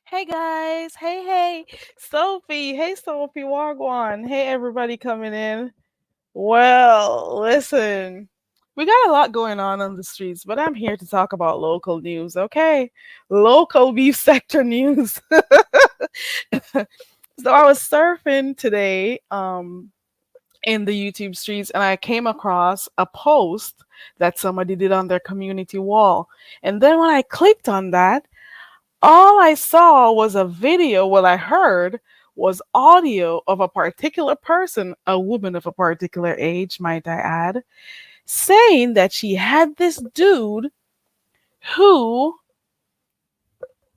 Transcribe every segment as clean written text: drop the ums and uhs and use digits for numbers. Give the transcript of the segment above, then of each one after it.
Hey guys, hey, Sophie, hey Sophie, Wagwan, hey everybody coming in. Well, listen, we got a lot going on the streets, but I'm here to talk about local news, okay? Local beef sector news. So I was surfing today, in the YouTube streets, and I came across a post that somebody did on their community wall. And then when I clicked on that, all I saw was a video. What I heard was audio of a particular person, a woman of a particular age, might I add, saying that she had this dude who,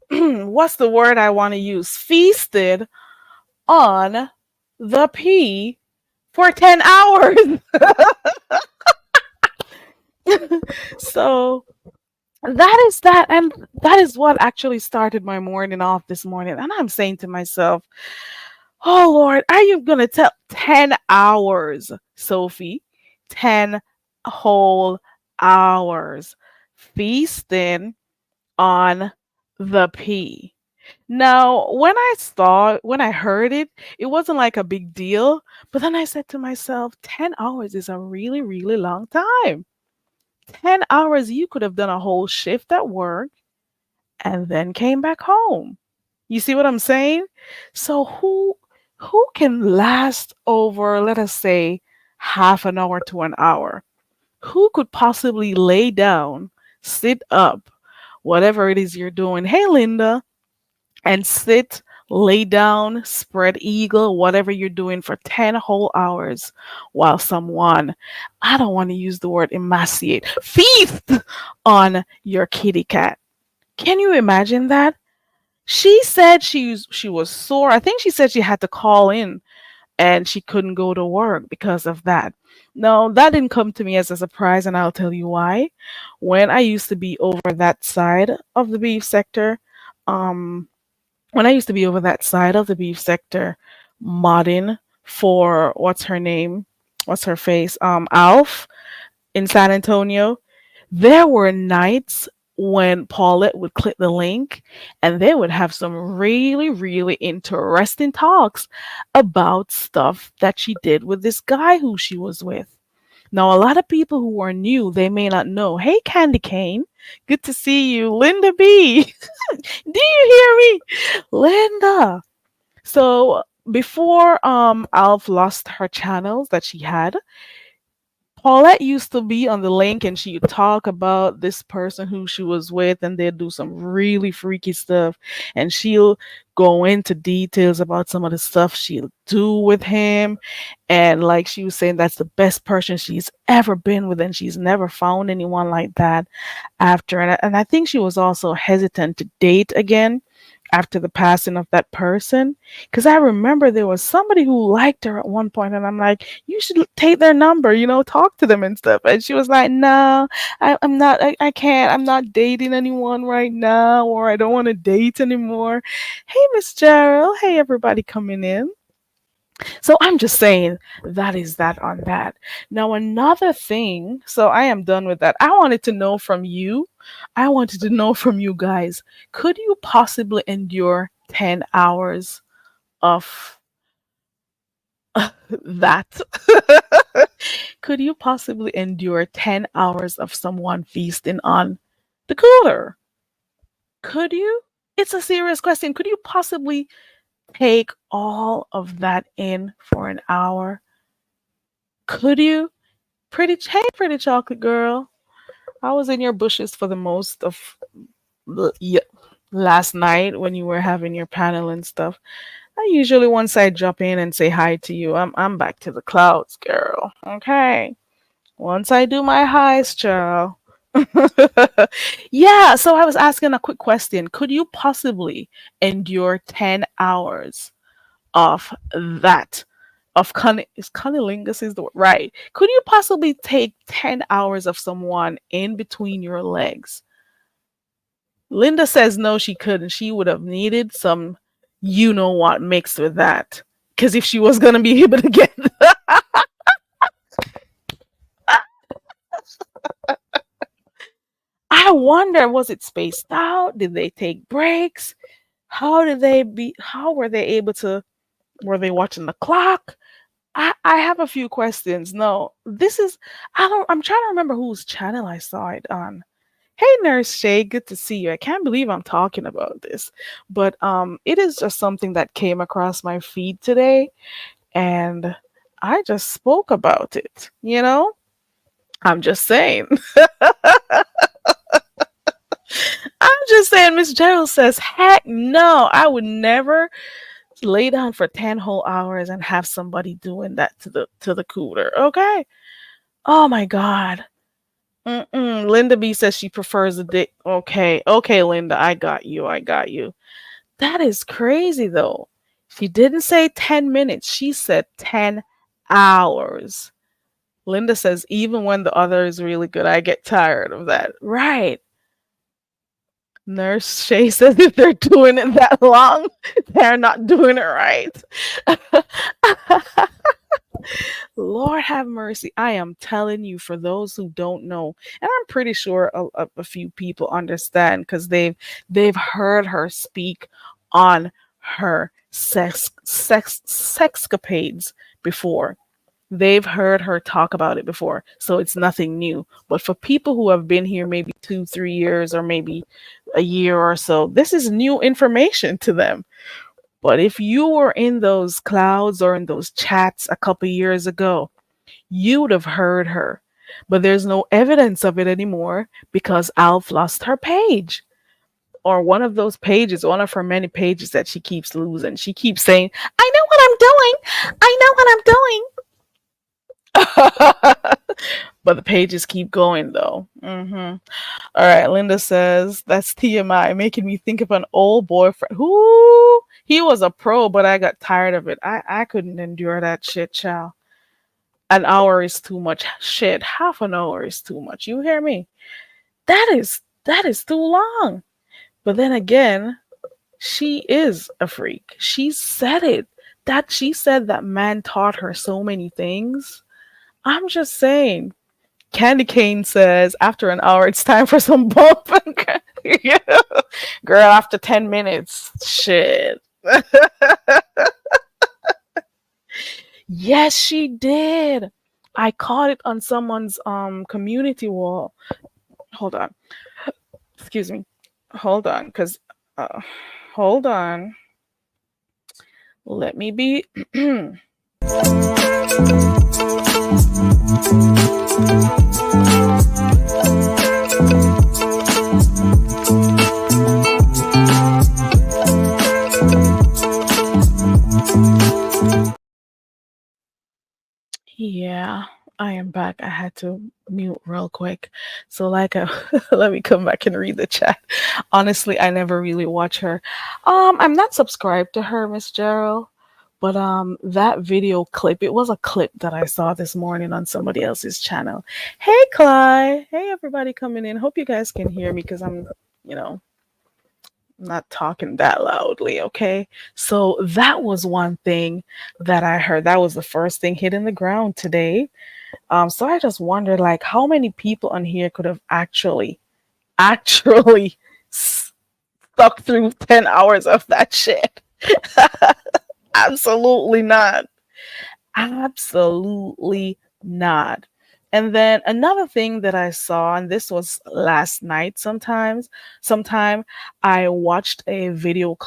what's the word I want to use? Feasted on the pea for 10 hours. So that is that. And that is what actually started my morning off this morning. And I'm saying to myself, oh Lord, are you gonna tell 10 hours, Sophie? 10 whole hours feasting on the pea. Now, when I heard it, it wasn't like a big deal. But then I said to myself, 10 hours is a really, really long time. 10 hours, you could have done a whole shift at work and then came back home. You see what I'm saying? So who can last over, let us say, half an hour to an hour? Who could possibly lay down, sit up, whatever it is you're doing? Hey Linda, and sit, lay down, spread eagle, whatever you're doing for 10 whole hours while someone, I don't want to use the word emaciate, feast on your kitty cat. Can you imagine that? She said she was sore. I think she said she had to call in and she couldn't go to work because of that. No, that didn't come to me as a surprise, and I'll tell you why. When I used to be over that side of the beef sector, um, when I used to be over that side of the beef sector, modding for what's her name, what's her face, Alf in San Antonio, there were nights when Paulette would click the link and they would have some really, really interesting talks about stuff that she did with this guy who she was with. Now, a lot of people who are new, they may not know. Hey, Candy Cane, good to see you. Linda B, do you hear me? Linda. So before Alf lost her channels that she had, Paulette used to be on the link and she'd talk about this person who she was with, and they'd do some really freaky stuff. And she'll go into details about some of the stuff she'll do with him. And like she was saying, that's the best person she's ever been with, and she's never found anyone like that after. And I think she was also hesitant to date again after the passing of that person, because I remember there was somebody who liked her at one point, and I'm like, you should take their number, talk to them and stuff. And she was like, no, I'm not, I can't, I'm not dating anyone right now, or I don't want to date anymore. Hey, Miss Gerald. Hey, everybody coming in. So I'm just saying that is that on that. Now, another thing, so I am done with that. I wanted to know from you, I wanted to know from you guys, could you possibly endure 10 hours of that? Could you possibly endure 10 hours of someone feasting on the cooler? Could you? It's a serious question. Could you possibly take all of that in for an hour? Could you? Hey, pretty chocolate girl. I was in your bushes for the most of last night when you were having your panel and stuff. I usually once I drop in and say hi to you, I'm back to the clouds, girl. Okay. Once I do my highs, child. Yeah, so I was asking a quick question. Could you possibly endure 10 hours of that? Of cunnilingus is the word, right? Could you possibly take 10 hours of someone in between your legs? Linda says no, she couldn't. She would have needed some, you know what, mixed with that. Because if she was going to be able to get. I wonder, was it spaced out? Did they take breaks? How were they able to, were they watching the clock? I have a few questions. No, this is, I'm trying to remember whose channel I saw it on. Hey, Nurse Shay, good to see you. I can't believe I'm talking about this, but it is just something that came across my feed today, and I just spoke about it. I'm just saying. I'm just saying. Miss Gerald says, "Heck no, I would never lay down for 10 whole hours and have somebody doing that to the cooler." Okay. Oh my God. Linda B says she prefers a dick. Okay, okay, Linda, I got you. I got you. That is crazy, though. She didn't say 10 minutes. She said 10 hours. Linda says even when the other is really good, I get tired of that. Right. Nurse Shay says if they're doing it that long, they're not doing it right. Lord have mercy. I am telling you, for those who don't know, and I'm pretty sure a few people understand because they've heard her speak on her sexcapades before. They've heard her talk about it before, so it's nothing new. But for people who have been here maybe 2, 3 years or maybe a year or so, this is new information to them. But if you were in those clouds or in those chats a couple years ago, you would have heard her. But there's no evidence of it anymore because Alf lost her page. Or one of those pages, one of her many pages that she keeps losing. She keeps saying, I know what I'm doing. I know what I'm doing. But the pages keep going though. All right, Linda says that's TMI, making me think of an old boyfriend. Who he was a pro, but I got tired of it. I couldn't endure that shit, child. An hour is too much. Shit, half an hour is too much. You hear me? That is too long. But then again, she is a freak. She said it. That she said that man taught her so many things. I'm just saying. Candy Cane says, after an hour, it's time for some bump. Yeah. Girl, after 10 minutes. Shit. Yes, she did. I caught it on someone's community wall. Hold on. Excuse me. Hold on, because hold on. Let me be. Yeah, I am back. I had to mute real quick. So let me come back and read the chat. Honestly, I never really watch her. I'm not subscribed to her, Miss Gerald. But that video clip, it was a clip that I saw this morning on somebody else's channel. Hey Clyde. Hey everybody coming in. Hope you guys can hear me because I'm, not talking that loudly, okay? So that was one thing that I heard. That was the first thing hitting the ground today. So I just wondered, like, how many people on here could have actually stuck through 10 hours of that shit? Absolutely not. Absolutely not. And then another thing that I saw, and this was last night sometime, I watched a video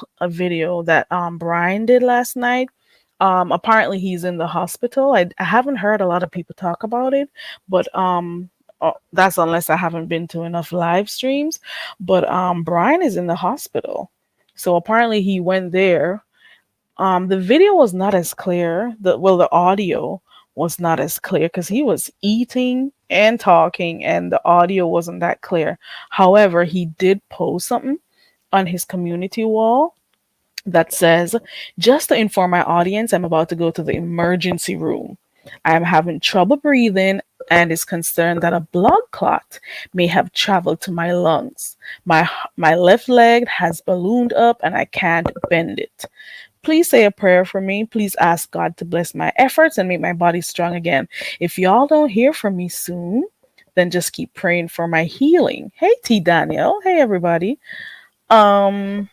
that Brian did last night. Apparently he's in the hospital. I haven't heard a lot of people talk about it, but that's unless I haven't been to enough live streams. But Brian is in the hospital. So apparently he went there. The video was not as clear. The audio was not as clear because he was eating and talking, and the audio wasn't that clear. However, he did post something on his community wall that says, "Just to inform my audience, I'm about to go to the emergency room. I am having trouble breathing and is concerned that a blood clot may have traveled to my lungs. My left leg has ballooned up and I can't bend it. Please say a prayer for me. Please ask God to bless my efforts and make my body strong again. If y'all don't hear from me soon, then just keep praying for my healing." Hey T Daniel. Hey everybody. Um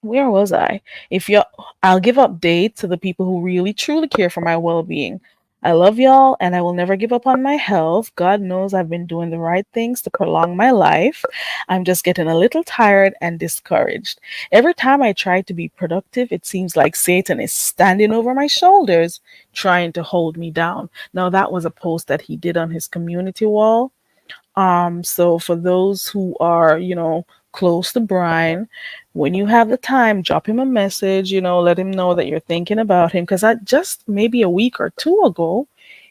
where was I? If you I'll give updates to the people who really truly care for my well-being. I love y'all and I will never give up on my health. God knows I've been doing the right things to prolong my life. I'm just getting a little tired and discouraged. Every time I try to be productive, it seems like Satan is standing over my shoulders trying to hold me down. Now that was a post that he did on his community wall. So for those who are, close to Brian, when you have the time, drop him a message, let him know that you're thinking about him. Because I just maybe a week or two ago,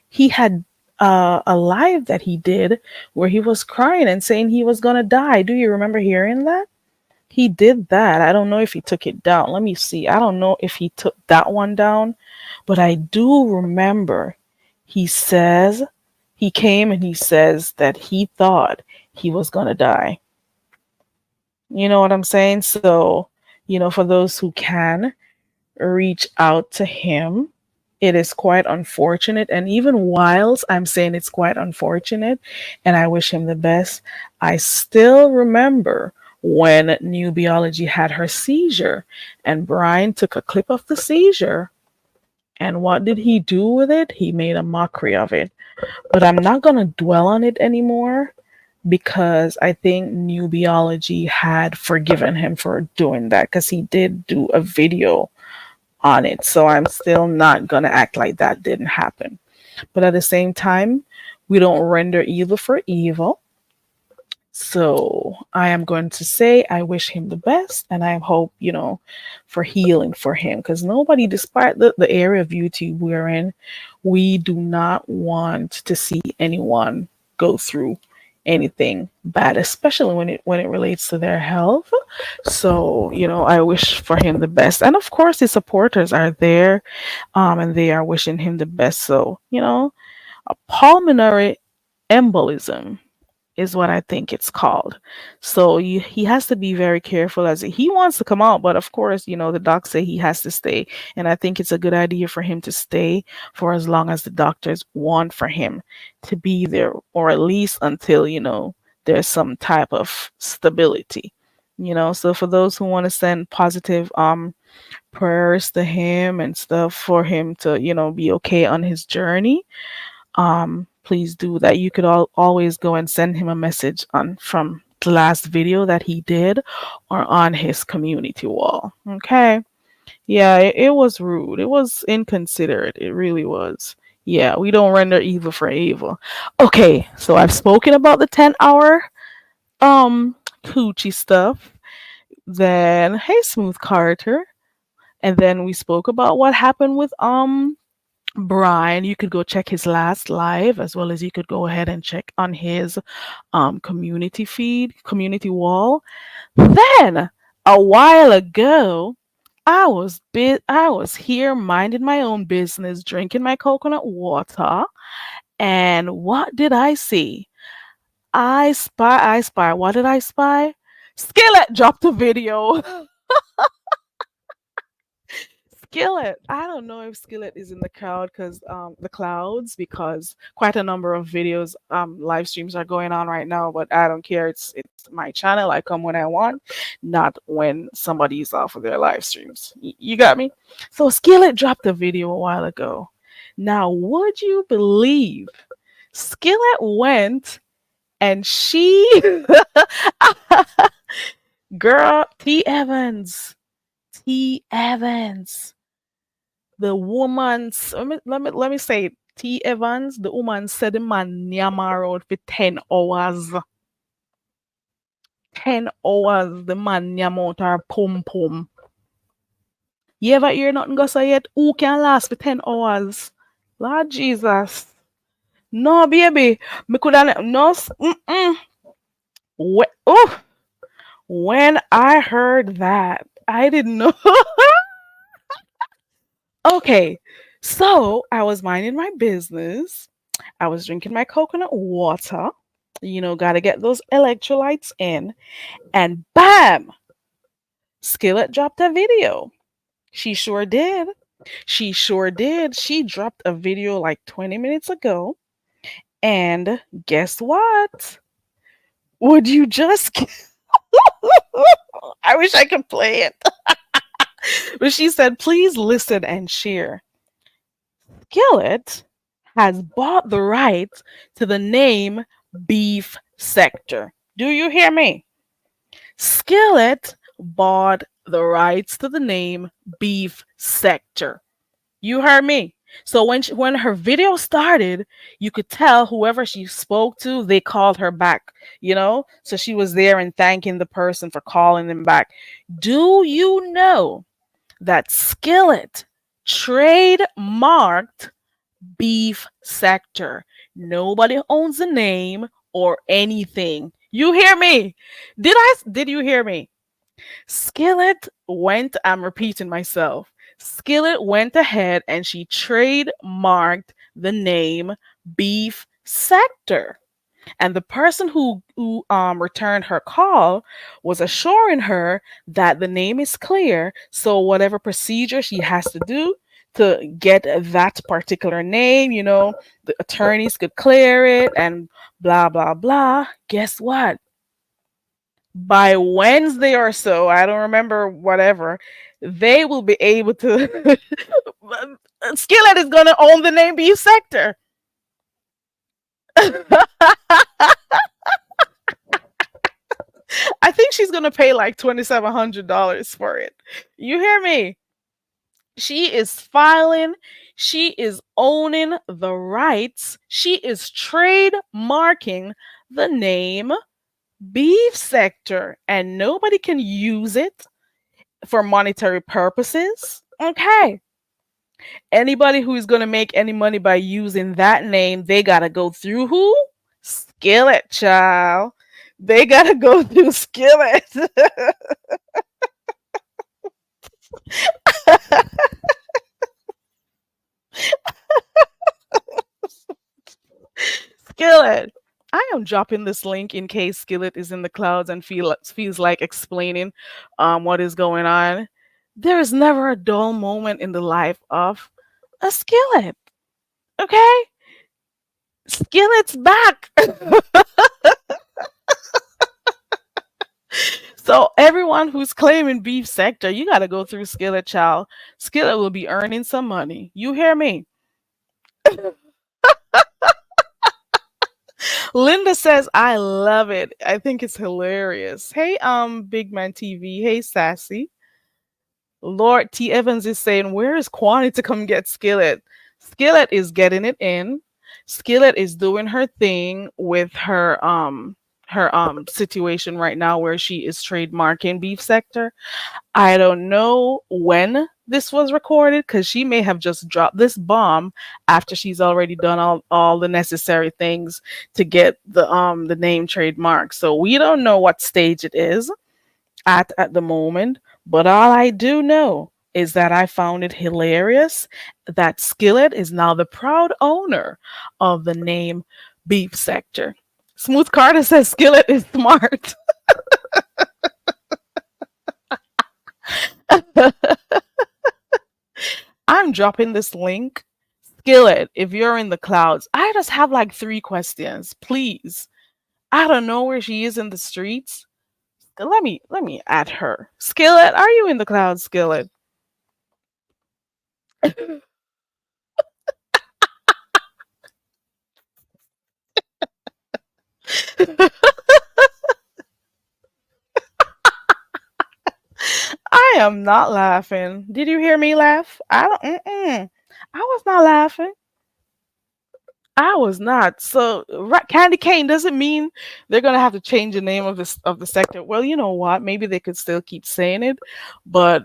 he had a live that he did where he was crying and saying he was gonna die. Do you remember hearing that? He did that. I don't know if he took it down. Let me see. I don't know if he took that one down, but I do remember he says he came and he says that he thought he was gonna die. You know what I'm saying? So, for those who can reach out to him, it is quite unfortunate. And even whilst I'm saying it's quite unfortunate and I wish him the best, I still remember when New Biology had her seizure and Brian took a clip of the seizure. And what did he do with it? He made a mockery of it. But I'm not going to dwell on it anymore because I think New Biology had forgiven him for doing that because he did do a video on it. So I'm still not going to act like that didn't happen. But at the same time, we don't render evil for evil. So I am going to say I wish him the best and I hope, for healing for him because nobody, despite the area of YouTube we're in, we do not want to see anyone go through anything bad, especially when it relates to their health. So, I wish for him the best. And of course his supporters are there and they are wishing him the best. So, a pulmonary embolism is what I think it's called. So he has to be very careful as he wants to come out, but of course, the docs say he has to stay, and I think it's a good idea for him to stay for as long as the doctors want for him to be there, or at least until there's some type of stability. So for those who want to send positive prayers to him and stuff for him to be okay on his journey, please do that. You could always go and send him a message on from the last video that he did or on his community wall. Okay. Yeah, it was rude. It was inconsiderate. It really was. Yeah, we don't render evil for evil. Okay, so I've spoken about the 10-hour coochie stuff. Then hey Smooth Carter. And then we spoke about what happened with Brian. You could go check his last live as well as you could go ahead and check on his community wall. Then a while ago, I was here minding my own business, drinking my coconut water, and what did I see? I spy. What did I spy? Skillet dropped a video. Skillet. I don't know if Skillet is in the crowd because the clouds because quite a number of videos live streams are going on right now, but I don't care. It's my channel. I come when I want, not when somebody's off of their live streams. You got me? So Skillet dropped a video a while ago. Now, would you believe Skillet went and she, girl, T. Evans, T. Evans, the woman's, let me say, it. T. Evans, the woman said the man nyama road for 10 hours. 10 hours, the man nyama out her pum pum. You ever hear nothing go so yet? Who can last for 10 hours? Lord Jesus. No, baby. Me coulda no. Mm-mm. Oh, when I heard that, I didn't know. Okay, so I was minding my business. I was drinking my coconut water. Gotta get those electrolytes in. And bam! Skillet dropped a video. She sure did. She sure did. She dropped a video like 20 minutes ago. And guess what? Would you just. I wish I could play it. But she said, please listen and share. Skillet has bought the rights to the name Beef Sector. Do you hear me? Skillet bought the rights to the name Beef Sector. You heard me. So when her video started, you could tell whoever she spoke to, they called her back, So she was there and thanking the person for calling them back. Do you know that Skillet trademarked Beef Sector? Nobody owns the name or anything. You hear me? Did you hear me? Skillet went, I'm repeating myself. Skillet went ahead and she trademarked the name Beef Sector. And the person who returned her call was assuring her that the name is clear. So whatever procedure she has to do to get that particular name, the attorneys could clear it and blah blah blah. Guess what? By Wednesday or so, I don't remember whatever, they will be able to. Skillet is going to own the name Beef Sector. I think she's going to pay like $2,700 for it. You hear me? She is filing. She is owning the rights. She is trademarking the name Beef Sector, and nobody can use it for monetary purposes. Okay. Anybody who is going to make any money by using that name, they got to go through who? Skillet, child. They got to go through Skillet. Skillet. I am dropping this link in case Skillet is in the clouds and feels like explaining what is going on. There is never a dull moment in the life of a Skillet. Okay? Skillet's back. So everyone who's claiming Beef Sector, you got to go through Skillet, child. Skillet will be earning some money. You hear me? Linda says, I love it. I think it's hilarious. Hey, Big Man TV. Hey, Sassy. Lord T. Evans is saying, where is Kwani to come get Skillet? Skillet is getting it in. Skillet is doing her thing with her situation right now where she is trademarking Beef Sector. I don't know when this was recorded because she may have just dropped this bomb after she's already done all the necessary things to get the name trademark. So we don't know what stage it is at the moment, but all I do know is that I found it hilarious that Skillet is now the proud owner of the name Beef Sector. Smooth Carter says Skillet is smart. I'm dropping this link. Skillet, if you're in the clouds, I just have like 3 questions, please. I don't know where she is in the streets. Let me add her. Skillet, are you in the clouds, Skillet? am not laughing. Did you hear me laugh? I don't. Mm-mm. I was not laughing. I was not. So candy cane doesn't mean they're gonna have to change the name of the sector. Well, you know what? Maybe they could still keep saying it, but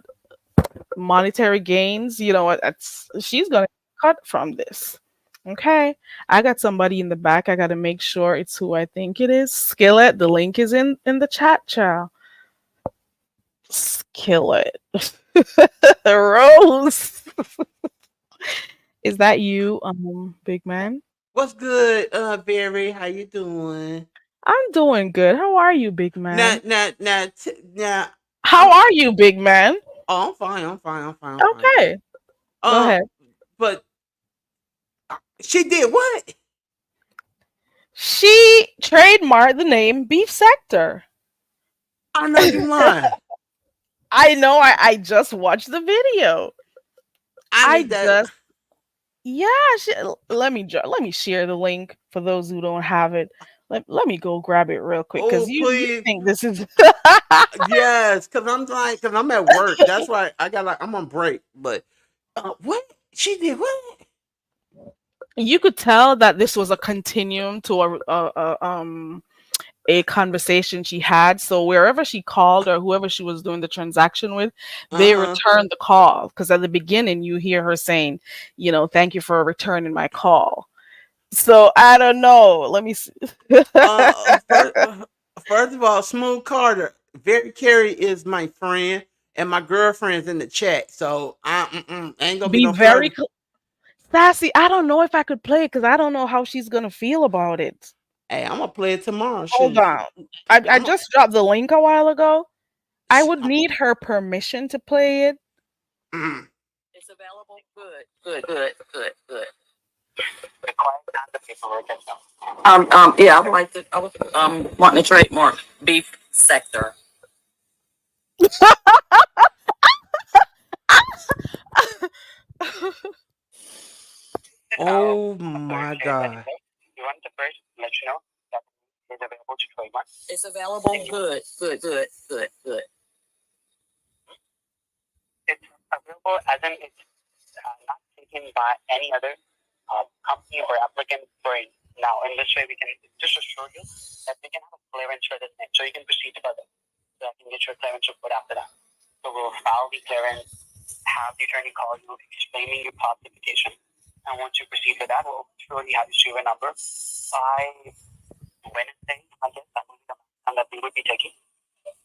monetary gains, she's gonna cut from this. Okay, I got somebody in the back. I got to make sure it's who I think it is. Skillet. The link is in the chat, child. Skillet. Rose. Is that you, big man? What's good, Barry? How you doing? I'm doing good. How are you, big Now, man? now, now, now. How are you, big man? Oh, I'm fine. I'm fine. I'm fine. I'm fine. Okay, go Um, ahead. but she did what? She trademarked the name Beef Sector. I know you lying. I know. I just watched the video. I I need that. just yeah. Let me share the link for those who don't have it. Let me go grab it real quick because Oh, you please. think this is Yes, cause I'm at work. That's why I'm on break. But what she did? What? you could tell that this was a continuum to a conversation she had. So wherever she called or whoever she was doing the transaction with, Uh they huh. returned the call. Because at the beginning, you hear her saying, thank you for returning my call. So I don't know. Let me see. First, first of all, Smooth Carter, Very Carey is my friend, and my girlfriend's in the chat. So ain't gonna be Be no very flirting. sassy. I don't know if I could play it because I don't know how she's gonna feel about it. Hey, I'm gonna play it tomorrow. Hold Shit, on. I I'm a, just dropped the link a while ago. I sh- would need her permission to play it. mm. It's available. Good, good, good, good, good. Yeah, I would like to. I was wanting to trademark beef sector. Oh my god. It's available. Good, good, good, good, good.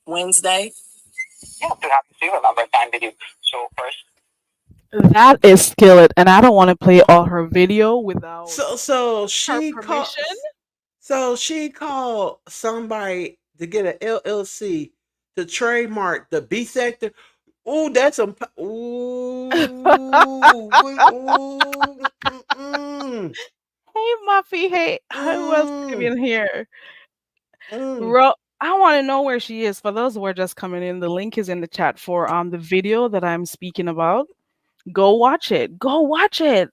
Wednesday. That is Skillet, and I don't want to play all her video without So her she called. permission. So she called somebody to get an LLC to trademark the B sector. Ooh, that's some. Ooh, ooh, Hey, Muffy. Hey, who else came mm, in here? mm. Ro, I want to know where she is. For those who are just coming in, the link is in the chat for the video that I'm speaking about. Go watch it. Go watch it.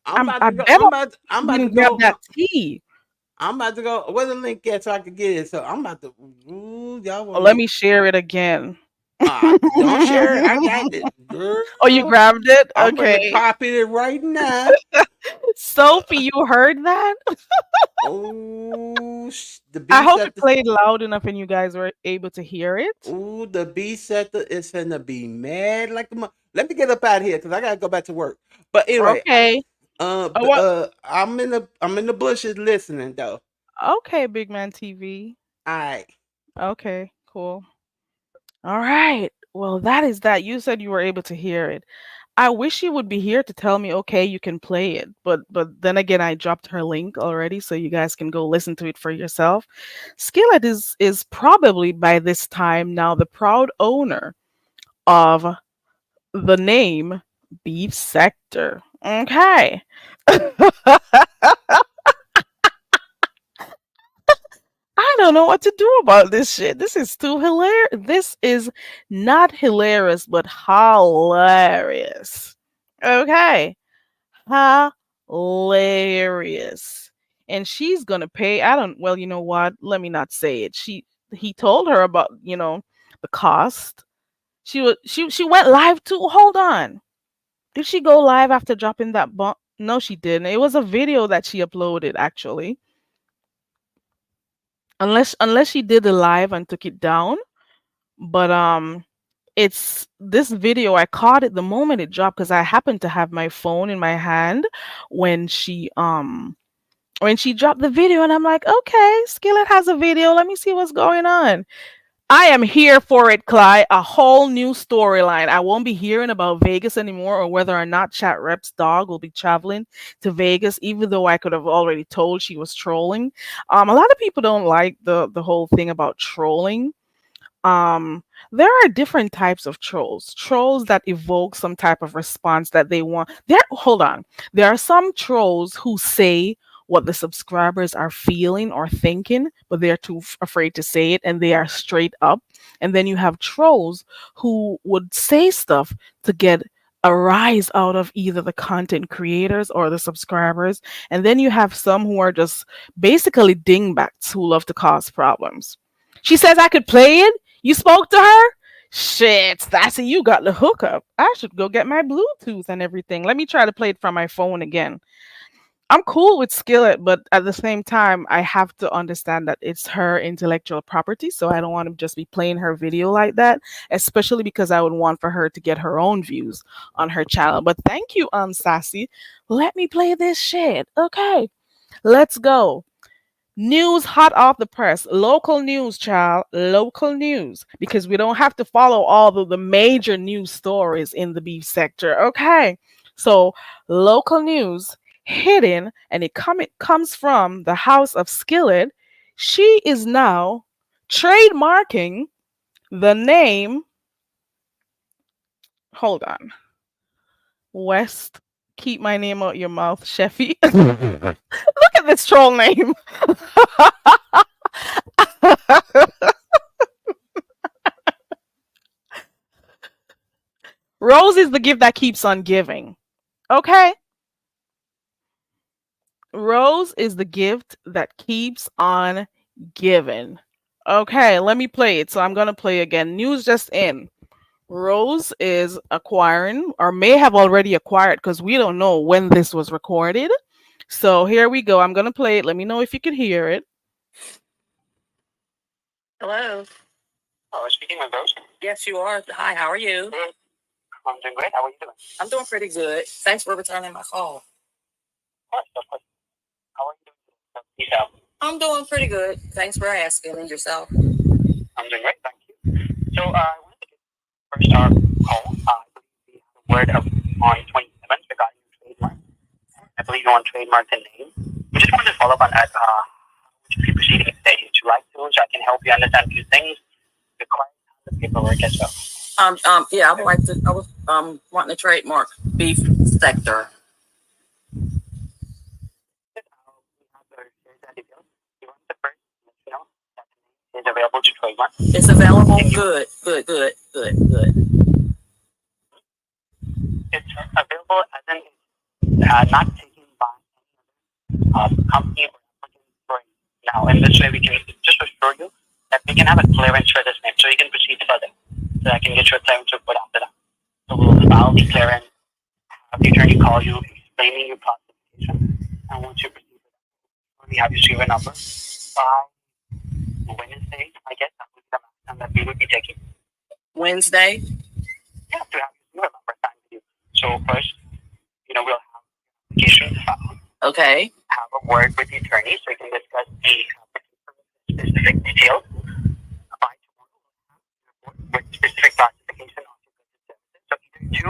I'm about I to go. bet I'm she about to didn't grab go. that tea. I'm about to go. Where the link at so I can get it? So I'm about to. Ooh, y'all want Let me? me share it again. Don't share it. I got it, Oh, you girl. grabbed it? I'm gonna Okay. copy it right now. Sophie, you heard that? Oh, the I B hope it sector. played loud enough and you guys were able to hear it. Ooh, the B sector is finna be mad like a. Let me get up out of here because I gotta go back to work. But anyway, Okay. What? I'm in the bushes listening though. Okay, Big Man TV. All right. Okay, cool. All right. Well, that is that. You said you were able to hear it. I wish you would be here to tell me, okay, you can play it. But then again, I dropped her link already, so you guys can go listen to it for yourself. Skillet is probably by this time now the proud owner of the name Beef Sector. Okay. I don't know what to do about this shit. This is too hilarious. This is not hilarious, but hilarious. Okay. Hilarious. And she's gonna pay. I don't well, you know what? Let me not say it. He told her about, the cost. She went live too. Hold on. Did she go live after dropping that bomb? No, she didn't. It was a video that she uploaded actually. Unless she did the live and took it down. But it's this video. I caught it the moment it dropped because I happened to have my phone in my hand when she dropped the video, and I'm like, okay, Skillet has a video. Let me see what's going on. I am here for it, Clyde. A whole new storyline. I won't be hearing about Vegas anymore or whether or not Chat Rep's dog will be traveling to Vegas, even though I could have already told she was trolling. A lot of people don't like the whole thing about trolling. There are different types of trolls. Trolls that evoke some type of response that they want. Hold on. There are some trolls who say what the subscribers are feeling or thinking, but they're too afraid to say it and they are straight up. And then you have trolls who would say stuff to get a rise out of either the content creators or the subscribers. And then you have some who are just basically dingbats who love to cause problems. She says I could play it. You spoke to her? Shit, Sassy, you got the hookup. I should go get my Bluetooth and everything. Let me try to play it from my phone again. I'm cool with Skillet, but at the same time, I have to understand that it's her intellectual property, so I don't want to just be playing her video like that, especially because I would want for her to get her own views on her channel. But thank you, Sassy. Let me play this shit. Okay, let's go. News hot off the press. Local news, child. Local news. Because we don't have to follow all of the major news stories in the beef sector. Okay. So, local news hidden, and it comes from the house of Skillet. She is now trademarking the name. Hold on. West. Keep my name out your mouth, Sheffy. Look at this troll name. Rose is the gift that keeps on giving. Okay? Rose is the gift that keeps on giving. Okay, let me play it. So I'm going to play again. News just in. Rose is acquiring, or may have already acquired, because we don't know when this was recorded. So here we go. I'm going to play it. Let me know if you can hear it. Hello. Oh, speaking with Rose? Yes, you are. Hi, how are you? I'm doing great. How are you doing? I'm doing pretty good. Thanks for returning my call. Of course, of course. How are you doing? Yourself? I'm doing pretty good. Thanks for asking. And yourself? I'm doing great. Thank you. So, I wanted to get first our call. We had a word of on 27th regarding trademark. I believe you want to trademark the name. We just wanted to follow up on that. Would you be proceeding today? Would you like to? So I can help you understand a few things. Require the paperwork as well. Yeah, I would like to. I was wanting to trademark beef sector. Is available to trademark. It's available. Good. It's available as in not taken by company or now. And this way we can just assure you that we can have a clearance for this name, so you can proceed further. So I can get your clearance report after that. So we'll file the clearance, have the attorney call you, explaining your classification, and once you proceed with that, we have your serial number. Wednesday, I guess that would be the time that we would be taking. Wednesday? Yeah, to have your serial number signed with you. So first, we'll have application filed. Okay. Have a word with the attorney so you can discuss the specific details. By tomorrow, with specific classification of your services. So either 2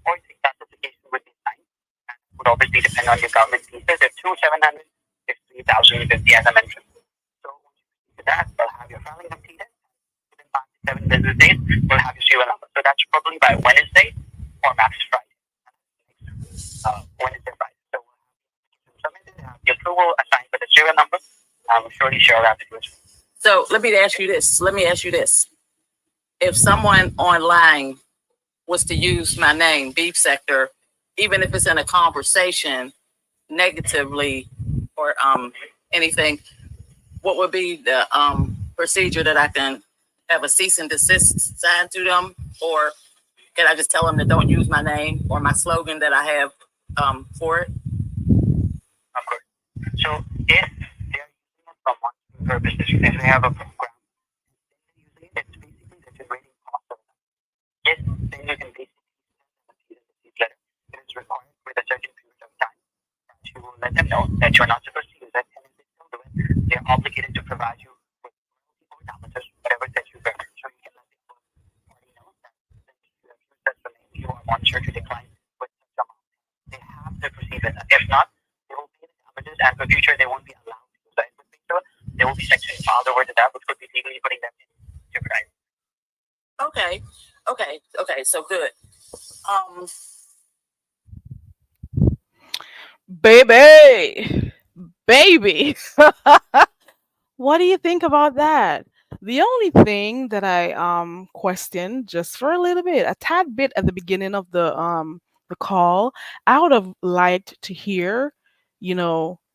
or 6 classification would be signed. And it would obviously depend on your government pieces. If 2, 700, if 3,050, as I mentioned. So once you proceed with that, we'll have your filing completed. Within 5 to 7 business days, we'll have your serial number. So that's probably by Wednesday or max Friday. Wednesday, Friday. So we'll have the approval assigned for the serial number. I'm surely sure I'll have to do it. So let me ask you this. If someone online was to use my name, Beef Sector, even if it's in a conversation negatively or anything, what would be the procedure that I can have a cease and desist sign to them, or can I just tell them to don't use my name or my slogan that I have for it? Of course. So if they're using it for one purpose, if they have a program, using it, it's basically the generating cost of it. Yes, then you can basically send them a cease letter. It is required with a certain period of time that you will let them know that you're not supposed to use it, and if they still do it, they're obligated to provide you with or damages, whatever that you bear. So you can let the party know that since you have used that domain, you are on sure to decline with such amount. They have to proceed with that. If not, they will pay the damages, and for future they won't be allowed to use that. So they will be sectioned filed over to that, which could be legally putting them in jeopardy. Okay, okay. So good. Um, Baby, baby. What do you think about that? The only thing that I questioned just for a little bit, a tad bit at the beginning of the call, I would have liked to hear,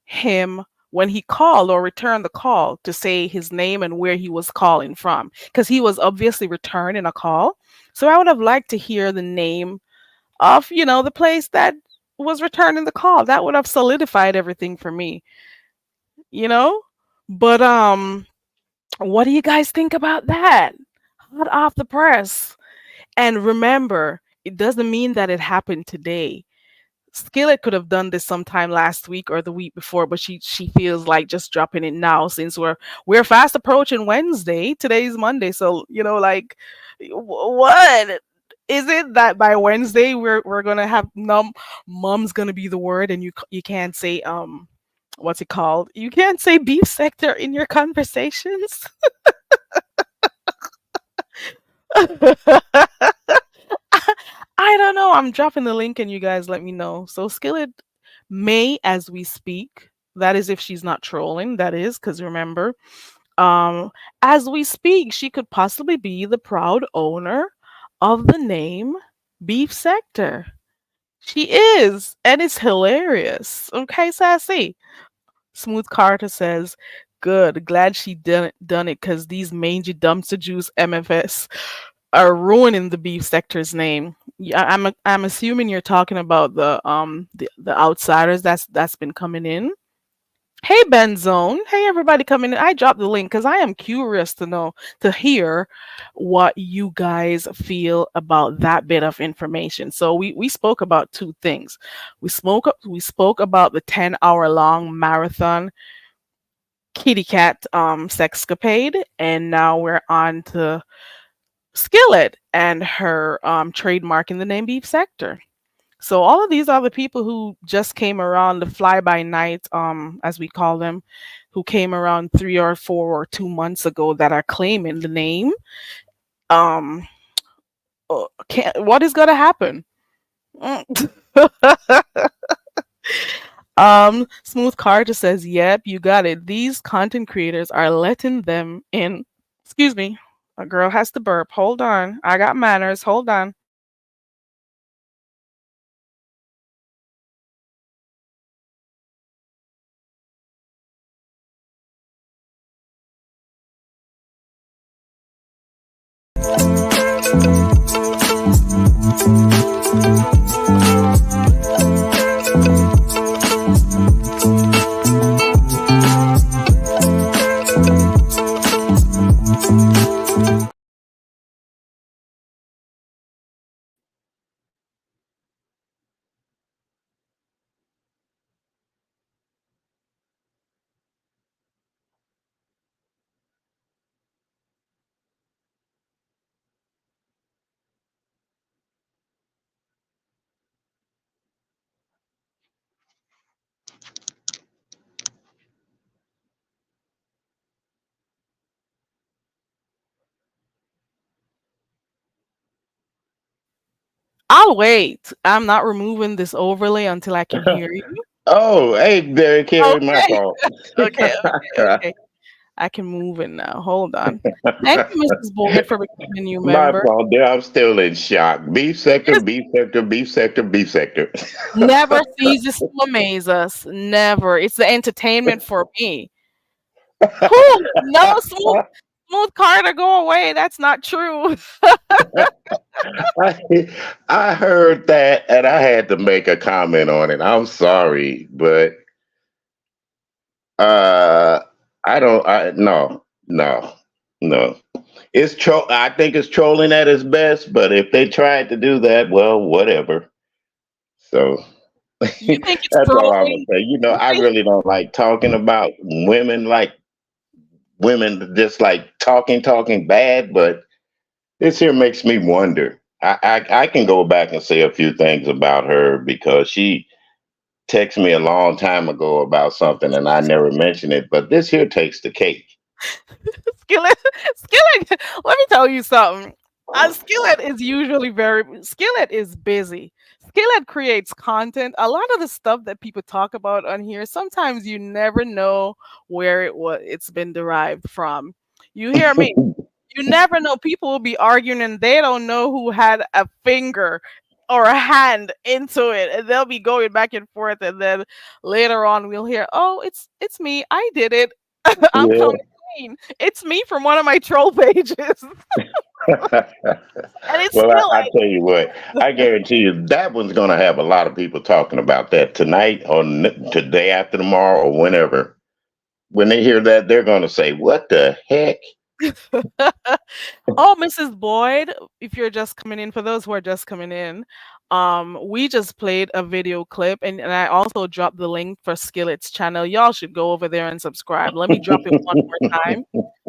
him when he called or returned the call to say his name and where he was calling from because he was obviously returning a call. So I would have liked to hear the name of, the place that was returning the call. That would have solidified everything for me, you know? But what do you guys think about that? Hot off the press. And remember, it doesn't mean that it happened today. Skillet could have done this sometime last week or the week before, but she feels like just dropping it now since we're fast approaching Wednesday. Today's Monday, so like what is it that by Wednesday we're gonna have mom's gonna be the word, and you can't say what's it called? You can't say beef sector in your conversations. I don't know. I'm dropping the link and you guys let me know. So Skillet may, as we speak, that is if she's not trolling, that is, because remember, um, as we speak, she could possibly be the proud owner of the name Beef Sector. She is, and it's hilarious. Okay, Sassy. Smooth Carter says, "Good, glad she done it because these mangy dumpster juice MFS are ruining the beef sector's name." Yeah, I'm assuming you're talking about the outsiders that's been coming in. Hey Benzone, hey everybody coming in. I dropped the link because I am curious to hear what you guys feel about that bit of information. So we spoke about two things. We spoke about the 10-hour long marathon kitty cat sexcapade, and now we're on to Skillet and her trademarking the name Beef Sector. So all of these are the people who just came around the fly by night, as we call them, who came around 3 or 4 or 2 months ago that are claiming the name. Um, what is gonna happen? Mm. Smooth Carter says, "Yep, you got it. These content creators are letting them in." Excuse me, a girl has to burp. Hold on, I got manners. Hold on. I'll wait. I'm not removing this overlay until I can hear you. Oh, hey, Derek Carey, my Okay, fault. okay. I can move it now. Hold on. Thank you, Mrs. Boyd, for becoming a new My member. fault. There, I'm still in shock. Beef sector, This beef sector, beef sector, beef sector. never ceases to amaze us. Never. It's the entertainment for me. Who? No, Smooth Smooth Carter, go away. That's not true. I, I heard that and I had to make a comment on it. I'm sorry, but uh, I don't. I no, no, no. I think it's trolling at its best. But if they tried to do that, well, whatever. So You think it's that's all I'm gonna trolling? say. You I think really don't like talking about women, like women just like talking bad. But this here makes me wonder. I can go back and say a few things about her because she texted me a long time ago about something and I never mentioned it. But this here takes the cake. Skillet? Skillet. Let me tell you something. Skillet is usually very. Skillet is busy. Skillet creates content. A lot of the stuff that people talk about on here, sometimes you never know where it's been derived from. You hear me? You never know. People will be arguing and they don't know who had a finger or a hand into it, and they'll be going back and forth. And then later on, we'll hear, "Oh, it's me. I did it. I'm Yeah. coming clean. It's me from one of my troll pages." And it's Well, still I tell you what, I guarantee you that one's going to have a lot of people talking about that tonight or today after tomorrow or whenever. When they hear that, they're going to say, "What the heck?" Oh, Mrs. Boyd, if you're just coming in, for those who are just coming in, we just played a video clip and I also dropped the link for Skillet's channel. Y'all should go over there and subscribe. Let me drop it one more time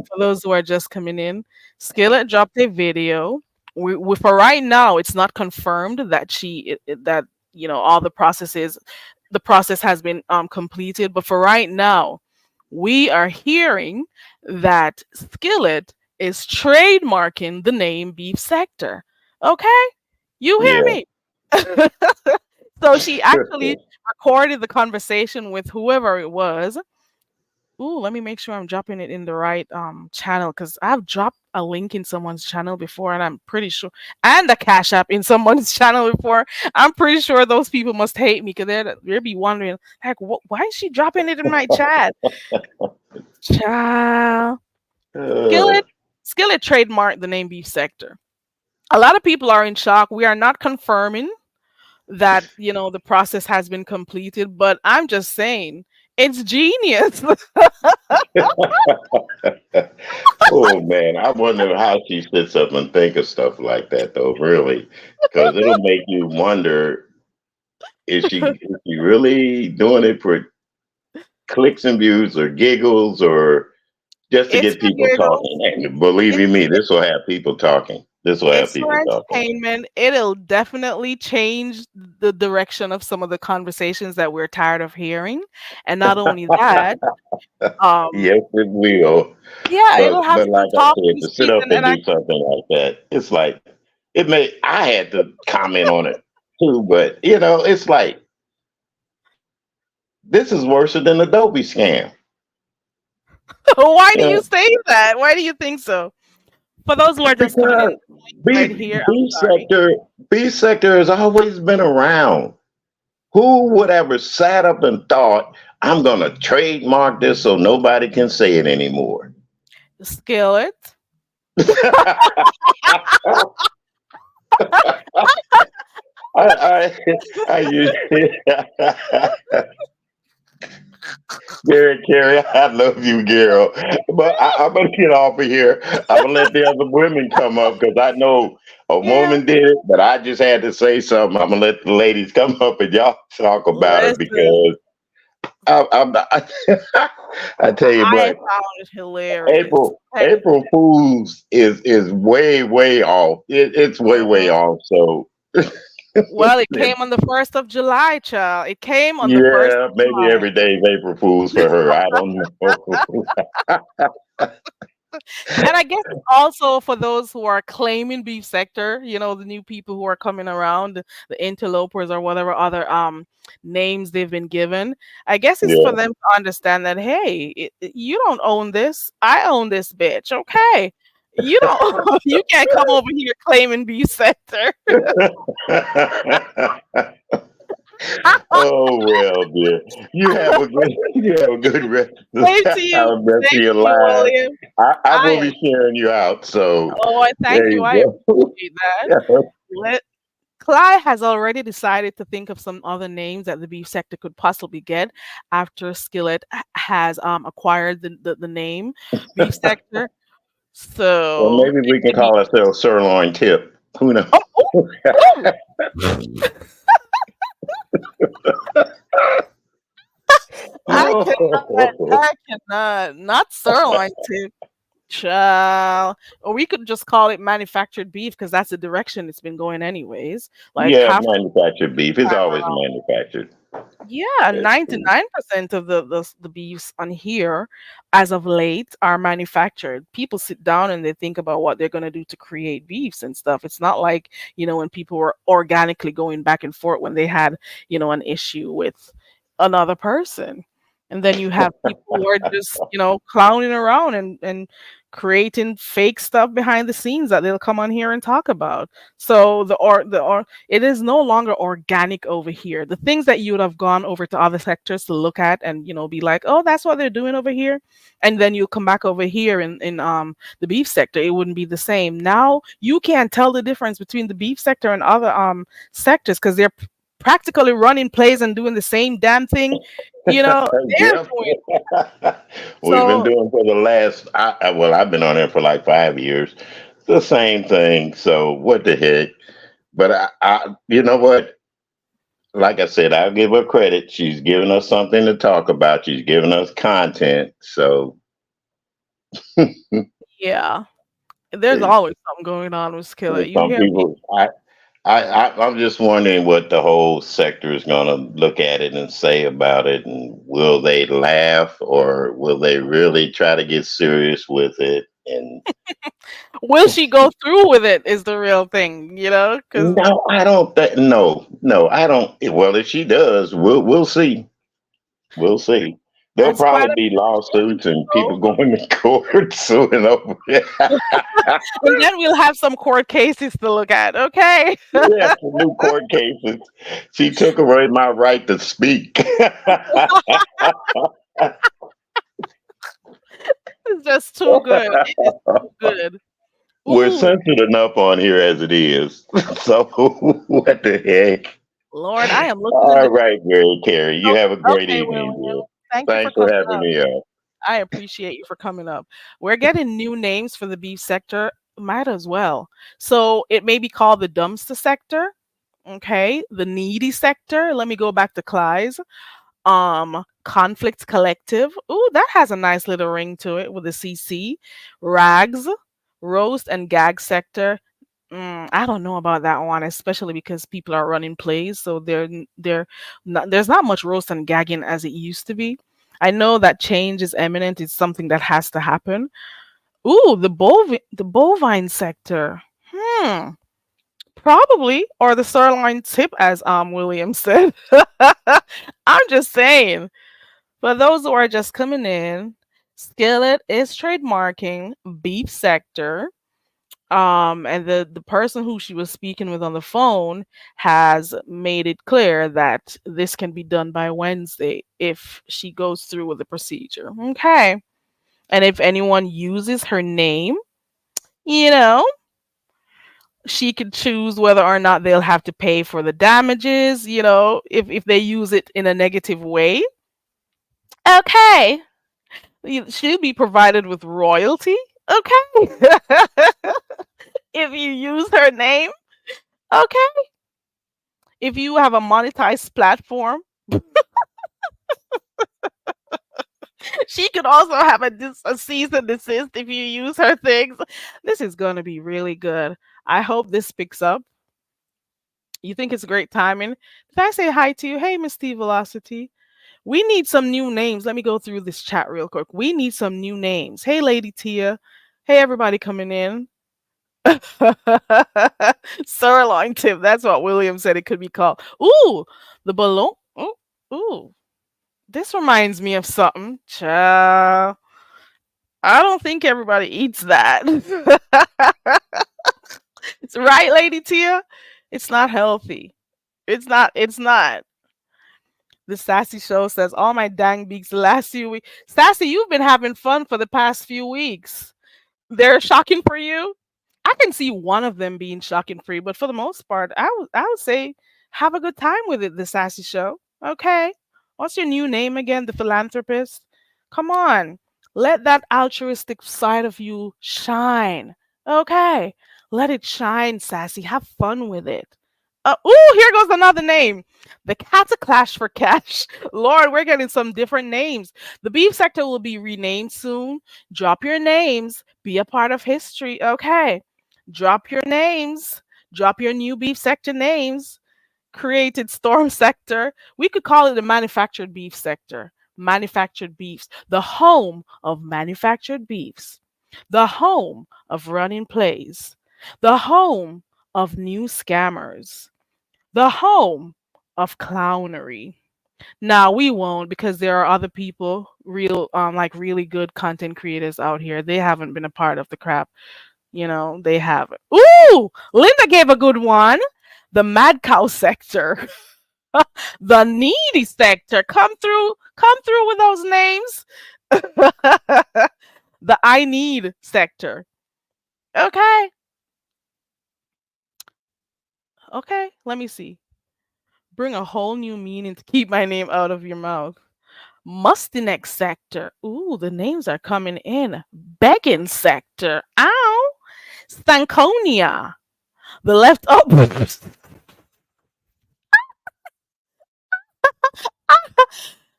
for those who are just coming in. Skillet dropped a video. For right now, it's not confirmed that that all the process has been completed. But for right now, we are hearing that Skillet is trademarking the name Beef Sector. Okay, you hear Yeah. me? So she actually recorded the conversation with whoever it was. Ooh, let me make sure I'm dropping it in the right channel because I've dropped a link in someone's channel before, and I'm pretty sure, and a cash app in someone's channel before. I'm pretty sure those people must hate me because they'll be wondering, like, why is she dropping it in my chat? Child. Uh, Skillet, Skillet trademarked the name Beef Sector. A lot of people are in shock. We are not confirming that the process has been completed, but I'm just saying it's genius. oh man, I wonder how she sits up and think of stuff like that, though. Really, because it'll make you wonder: is she really doing it for clicks and views, or giggles, or just to It's get for people giggles. talking? And believe It's you me, this will have people talking. This will have it's for people talking. entertainment. It'll definitely change the direction of some of the conversations that we're tired of hearing. And not only that, um, Yes, it will. yeah, But it'll have people like I said, talking, to sit up speaking, and and I do something like that, it's like it may. I had to comment on it too, but it's like this is worse than Adobe scam. why do You you know, say that? Why do you think so? For those who are just coming in because right B here, I'm B sorry. sector B sector has always been around. Who would ever sat up and thought I'm gonna trademark this so nobody can say it anymore? Skillet. I I use Gary Carey, I love you, girl. But I'm gonna get off of here. I'm gonna let the other women come up because I know a Yeah, woman did it, but I just had to say something. I'm gonna let the ladies come up and y'all talk about it listen, because I'm not, I tell you I what, found it hilarious. Okay. April Fools is way off. It's way Mhm. off. So Well, it came on the 1st of July, child. It came on the 1st yeah, of maybe July. every day is April Fools for her. I don't know. And I guess it's also for those who are claiming beef sector, the new people who are coming around, the interlopers or whatever other names they've been given. I guess it's for Yeah. them to understand that, hey, you don't own this. I own this bitch. Okay. You don't you can't come over here claiming beef sector. Oh well, dear. You have a good rest Same to you. rest of Same your to you, life. William. I I will am. be sharing you out. So Oh, I there thank you. you I go. appreciate that. Let Clyde has already decided to think of some other names that the beef sector could possibly get after Skillet has acquired the name beef sector. Well, So maybe it we can could be. call ourselves sirloin tip. Who knows? Oh, oh, oh. I cannot. I cannot. Not sirloin tip. Child. Or we could just call it manufactured beef because that's the direction it's been going anyways. Like Yeah, half manufactured beef is time always around. manufactured. Yeah, That's true. 99% of the beefs on here as of late are manufactured. People sit down and they think about what they're going to do to create beefs and stuff. It's not like, when people were organically going back and forth when they had, an issue with another person. And then you have people who are just, clowning around and creating fake stuff behind the scenes that they'll come on here and talk about. So it is no longer organic over here. The things that you would have gone over to other sectors to look at and be like, oh, that's what they're doing over here, and then you come back over here in the beef sector, it wouldn't be the same. Now you can't tell the difference between the beef sector and other sectors because they're practically running plays and doing the same damn thing. They're Yep. doing We've been so. doing for the last, well, I've been on there for like 5 years. The same thing. So what the heck? But you know what? Like I said, I'll give her credit. She's giving us something to talk about. She's giving us content. So Yeah, there's eh, always something going on with Skillet. You some hear me? people, I'm just wondering what the whole sector is going to look at it and say about it, and will they laugh or will they really try to get serious with it? And Will she go through with it is the real thing, because no, I don't think. No, no, I don't. Well, if she does, we'll see. We'll see. There'll that's quite probably a be bit of money, lawsuits and people though. going to court suing over it. And then we'll have some court cases to look at. Okay, Yeah, some new court cases. She took away my right to speak. it's just too good. It is too good. We're Ooh, censored enough on here as it is. So what the heck? Lord, I am looking in All the. right, Mary Carey. You Oh, have a great okay, evening, William. dear. Thank you for Thanks for coming having up. me up. I appreciate you for coming up. We're getting new names for the beef sector. Might as well. So it may be called the dumpster sector. Okay, the needy sector. Let me go back to Clyde's. Conflict Collective. Ooh, that has a nice little ring to it with the CC. Rags, Roast and Gag Sector. I don't know about that one, especially because people are running plays, so there's not much roast and gagging as it used to be. I know that change is imminent. It's something that has to happen. Ooh, the bovine sector. Hmm. Probably, or the sirloin tip, as William said. I'm just saying. For those who are just coming in, Skillet is trademarking beef sector. And the person who she was speaking with on the phone has made it clear that this can be done by Wednesday if she goes through with the procedure. Okay. And if anyone uses her name, you know, she could choose whether or not they'll have to pay for the damages, if they use it in a negative way. Okay. She'll be provided with royalty. Okay. If you use her name. Okay. If you have a monetized platform, she could also have a cease and desist if you use her things. This is going to be really good. I hope this picks up. You think it's great timing? Did I say hi to you? Hey, Miss T Velocity. We need some new names. Let me go through this chat real quick. We need some new names. Hey, Lady Tia. Hey, everybody coming in. Sirloin tip. That's what William said it could be called. Ooh, the balloon. Ooh, ooh. This reminds me of something. Child. I don't think everybody eats that. It's right, Lady Tia. It's not healthy. It's not. It's not. The Sassy Show says, all my dang beaks the last few weeks. Sassy, you've been having fun for the past few weeks. They're shocking for you? I can see one of them being shocking for you, but for the most part, I would say have a good time with it, the Sassy Show. Okay. What's your new name again? The philanthropist? Come on. Let that altruistic side of you shine. Okay. Let it shine, Sassy. Have fun with it. Here goes another name. The Cat's a Clash for Cash. Lord, we're getting some different names. The beef sector will be renamed soon. Drop your names. Be a part of history. Okay. Drop your names. Drop your new beef sector names. Created storm sector. We could call it the manufactured beef sector. Manufactured beefs. The home of manufactured beefs. The home of running plays. The home of new scammers. The home of clownery. Now we won't because there are other people, real like really good content creators out here. They haven't been a part of the crap. They haven't. Ooh, Linda gave a good one. The mad cow sector. The needy sector. Come through with those names. The I need sector. Okay. Okay, let me see. Bring a whole new meaning to keep my name out of your mouth. Mustineck sector. Ooh, the names are coming in. Begging sector. Ow. Stankonia. The leftovers.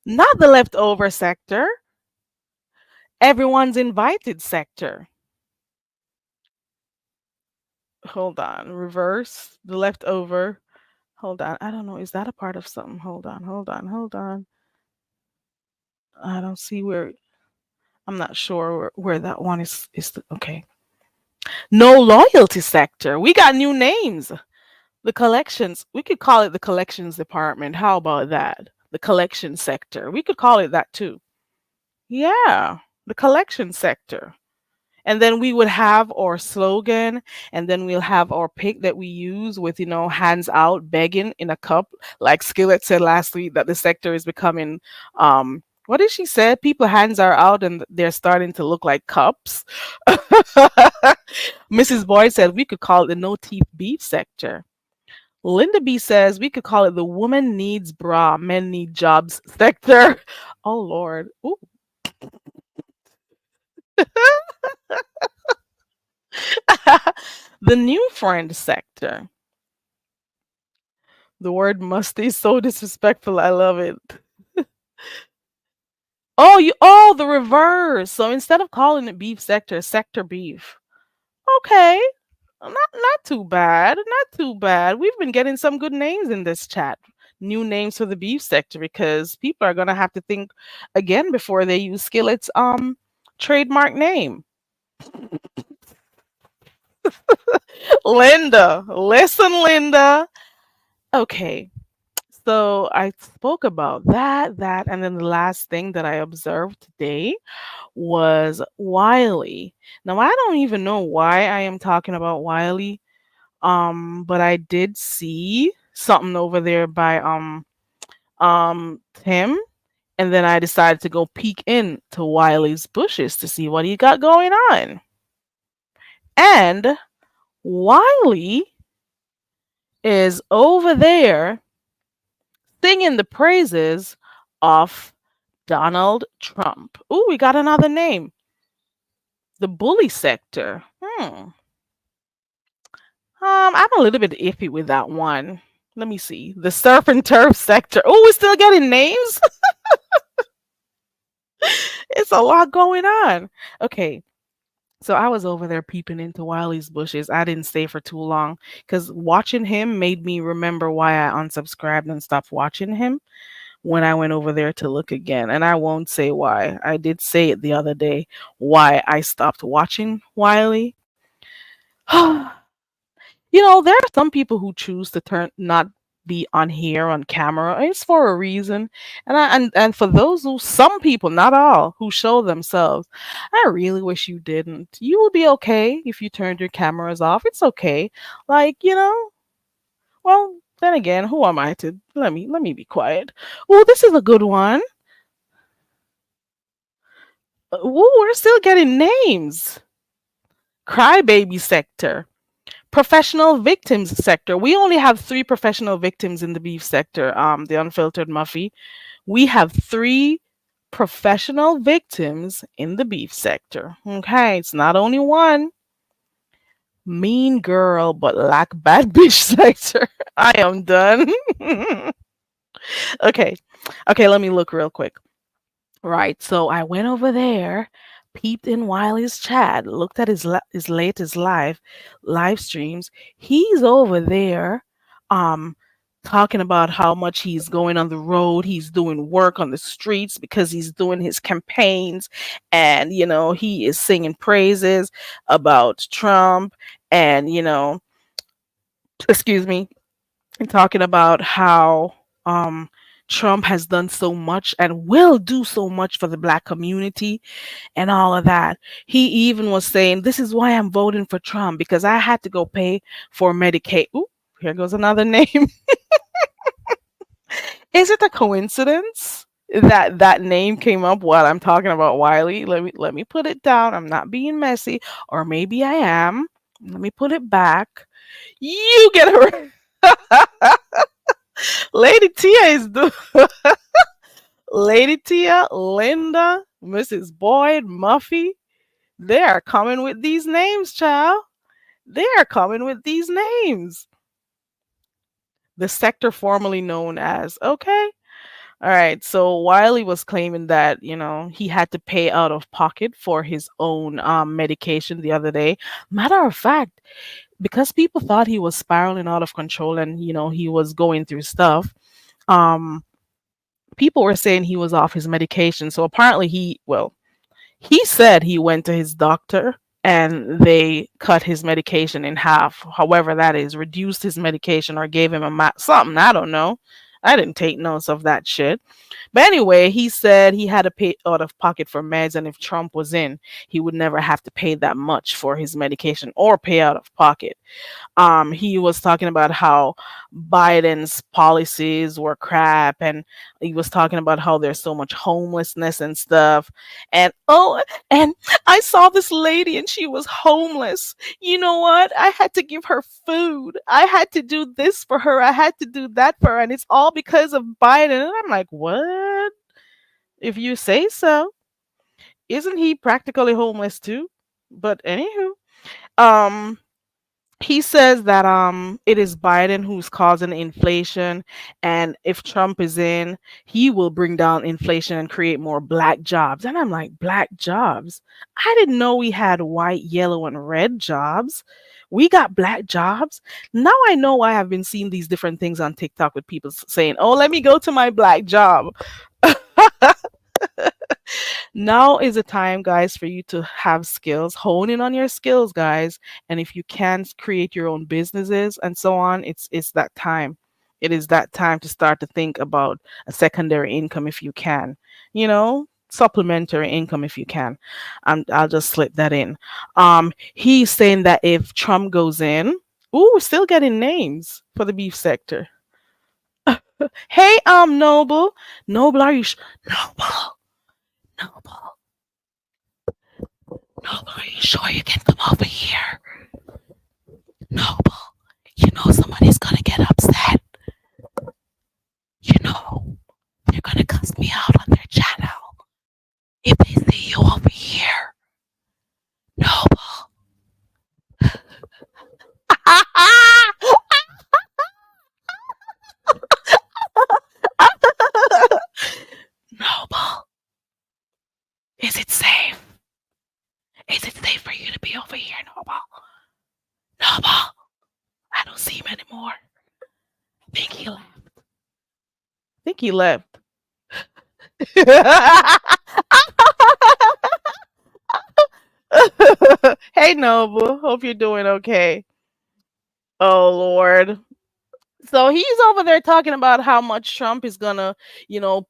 Not the leftover sector. Everyone's invited sector. Hold on. Reverse. The leftover. Hold on. I don't know. Is that a part of something? Hold on. I don't see where. I'm not sure where that one is. Okay. No loyalty sector. We got new names. The collections. We could call it the collections department. How about that? The collection sector. We could call it that too. Yeah. The collection sector. And then we would have our slogan, and then we'll have our pick that we use with, hands out begging in a cup. Like Skillet said last week that the sector is becoming, what did she say? People hands are out and they're starting to look like cups. Mrs. Boyd said we could call it the no teeth beef sector. Linda B says we could call it the woman needs bra, men need jobs sector. Oh Lord. Ooh. The new friend sector. The word musty is so disrespectful. I love it. The reverse. So instead of calling it beef sector, sector beef. Okay. Not too bad. Not too bad. We've been getting some good names in this chat. New names for the beef sector because people are gonna have to think again before they use Skillet's trademark name. Linda. Listen, Linda. Okay. So I spoke about that, and then the last thing that I observed today was Wiley. Now I don't even know why I am talking about Wiley, but I did see something over there by Tim, and then I decided to go peek into Wiley's bushes to see what he got going on. And Wiley is over there singing the praises of Donald Trump. Ooh, we got another name. The bully sector. I'm a little bit iffy with that one. Let me see. The surf and turf sector. Oh, we're still getting names? It's a lot going on. Okay. So I was over there peeping into Wiley's bushes. I didn't stay for too long because watching him made me remember why I unsubscribed and stopped watching him when I went over there to look again. And I won't say why. I did say it the other day why I stopped watching Wiley. There are some people who choose to not be on here on camera. It's for a reason. And for those some people, not all, who show themselves, I really wish you didn't. You will be okay if you turned your cameras off. It's okay. Well, Then again, who am I to let me be quiet? Oh, this is a good one. Ooh, we're still getting names. Crybaby sector. Professional victims sector. We only have three professional victims in the beef sector. The unfiltered Muffy. We have three professional victims in the beef sector. Okay, it's not only one. Mean girl, but lack bad bitch sector. I am done. Okay, okay. Let me look real quick. Right. So I went over there, peeped in Wiley's chat, looked at his latest live streams. He's over there, um, talking about how much he's going on the road. He's doing work on the streets because he's doing his campaigns, and he is singing praises about Trump, and excuse me, and talking about how Trump has done so much and will do so much for the black community and all of that. He even was saying, "This is why I'm voting for Trump because I had to go pay for Medicaid." Ooh, here goes another name. Is it a coincidence that that name came up while I'm talking about Wiley? Let me put it down. I'm not being messy, or maybe I am. Let me put it back. You get it right. Lady Tia is the Lady Tia, Linda, Mrs. Boyd, Muffy. They are coming with these names, child. They are coming with these names. The sector formerly known as, okay. All right. So Wiley was claiming that, he had to pay out of pocket for his own medication the other day. Matter of fact, because people thought he was spiraling out of control and, he was going through stuff, um, people were saying he was off his medication. So apparently he said he went to his doctor and they cut his medication in half. However, that is, reduced his medication or gave him something. I don't know. I didn't take notes of that shit. But anyway, he said he had to pay out of pocket for meds, and if Trump was in, he would never have to pay that much for his medication or pay out of pocket. He was talking about how Biden's policies were crap, and he was talking about how there's so much homelessness and stuff. And and I saw this lady and she was homeless. You know what? I had to give her food. I had to do this for her. I had to do that for her, and it's all because of Biden. And I'm like, what? If you say so. Isn't he practically homeless too? But anywho, um he says that it is Biden who's causing inflation, and if Trump is in, he will bring down inflation and create more black jobs. And I'm like, black jobs? I didn't know we had white, yellow, and red jobs. We got black jobs. Now I know why I've been seeing these different things on TikTok with people saying, "Oh, let me go to my black job." Now is the time, guys, for you to have skills. Hone in on your skills, guys. And if you can create your own businesses and so on, it's that time. It is that time to start to think about a secondary income if you can. Supplementary income if you can. I'll just slip that in. He's saying that if Trump goes in, ooh, we're still getting names for the beef sector. Hey, Noble. Noble, are you Noble? Noble. Noble, are you sure you can come over here? Noble, somebody's gonna get upset. They're gonna cuss me out on their channel if they see you over here. Noble. Noble, is it safe? Is it safe for you to be over here, Noble? Noble, I don't see him anymore. I think he left. Hey, Noble. Hope you're doing okay. Oh, Lord. So he's over there talking about how much Trump is gonna,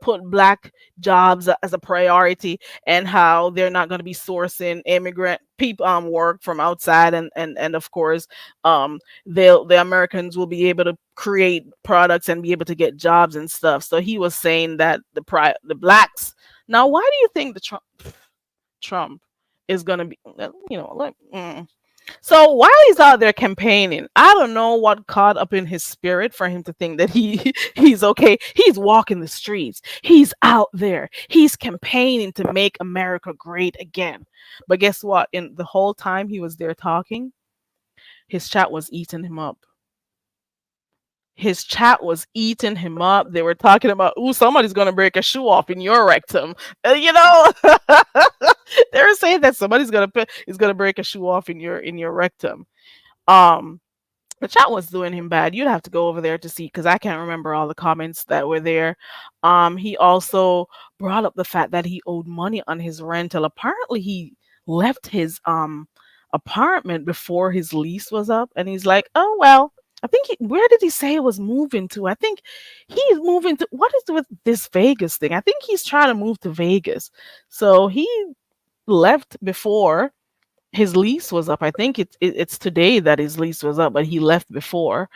put black jobs as a priority, and how they're not gonna be sourcing immigrant people work from outside, and of course, the Americans will be able to create products and be able to get jobs and stuff. So he was saying that the blacks. Now, why do you think the Trump is gonna be, like, so while he's out there campaigning, I don't know what caught up in his spirit for him to think that he's okay. He's walking the streets. He's out there. He's campaigning to make America great again. But guess what? In the whole time he was there talking, his chat was eating him up. His chat was eating him up. They were talking about, "Ooh, somebody's gonna break a shoe off in your rectum." They were saying that somebody's gonna break a shoe off in your rectum. Um, the chat was doing him bad. You'd have to go over there to see, because I can't remember all the comments that were there. He also brought up the fact that he owed money on his rental. Apparently, he left his apartment before his lease was up, and he's like, "Oh well." I think where did he say he was moving to? I think he's moving to, what is with this Vegas thing? I think he's trying to move to Vegas. So he left before his lease was up. I think it's today that his lease was up, but he left before.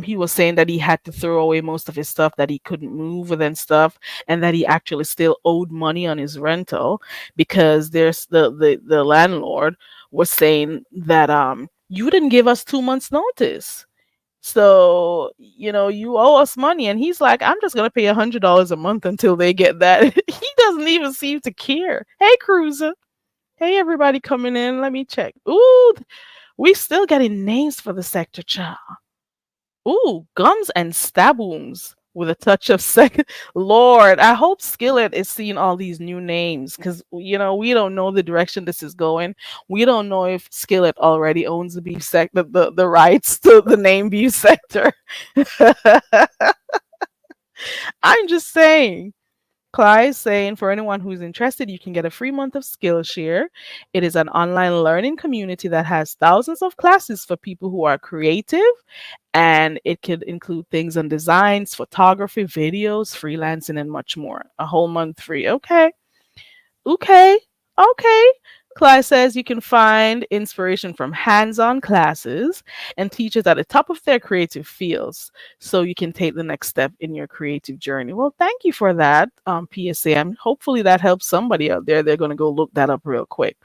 He was saying that he had to throw away most of his stuff, that he couldn't move with and stuff, and that he actually still owed money on his rental, because there's the landlord was saying that you didn't give us 2 months notice. So, you owe us money. And he's like, I'm just gonna pay $100 a month until they get that. He doesn't even seem to care. Hey, Cruiser. Hey, everybody coming in. Let me check. Ooh, we still getting names for the sector, child. Ooh, gums and stabooms with a touch of second. Lord, I hope Skillet is seeing all these new names, because we don't know the direction this is going. We don't know if Skillet already owns the beef sector, the rights to the name beef sector. I'm just saying. Clyde is saying, for anyone who's interested, you can get a free month of Skillshare. It is an online learning community that has thousands of classes for people who are creative, and it could include things on designs, photography, videos, freelancing, and much more. A whole month free. Okay. Okay. Okay. Clyde says you can find inspiration from hands-on classes and teachers at the top of their creative fields, so you can take the next step in your creative journey. Well, thank you for that, PSA. Hopefully that helps somebody out there. They're going to go look that up real quick.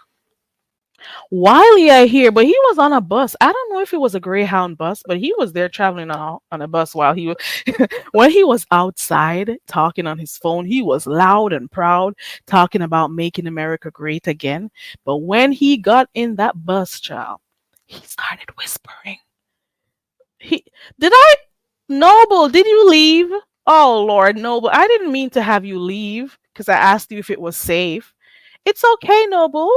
Wiley, I hear, but he was on a bus. I don't know if it was a Greyhound bus, but he was there traveling on a bus while he was when he was outside talking on his phone. He was loud and proud, talking about making America great again. But when he got in that bus, child, he started whispering. He did I Noble, did you leave? Oh Lord, Noble, I didn't mean to have you leave because I asked you if it was safe. It's okay, Noble.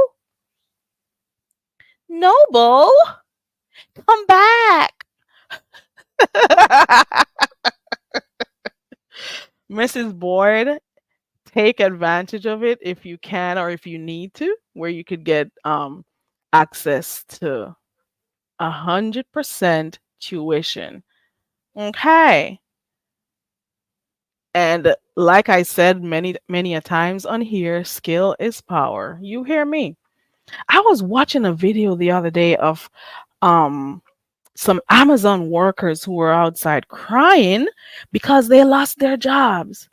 Noble, come back. Mrs. Boyd, take advantage of it if you can or if you need to, where you could get access to 100% tuition. Okay. And like I said many a times on here, skill is power. You hear me? I was watching a video the other day of um some Amazon workers who were outside crying because they lost their jobs.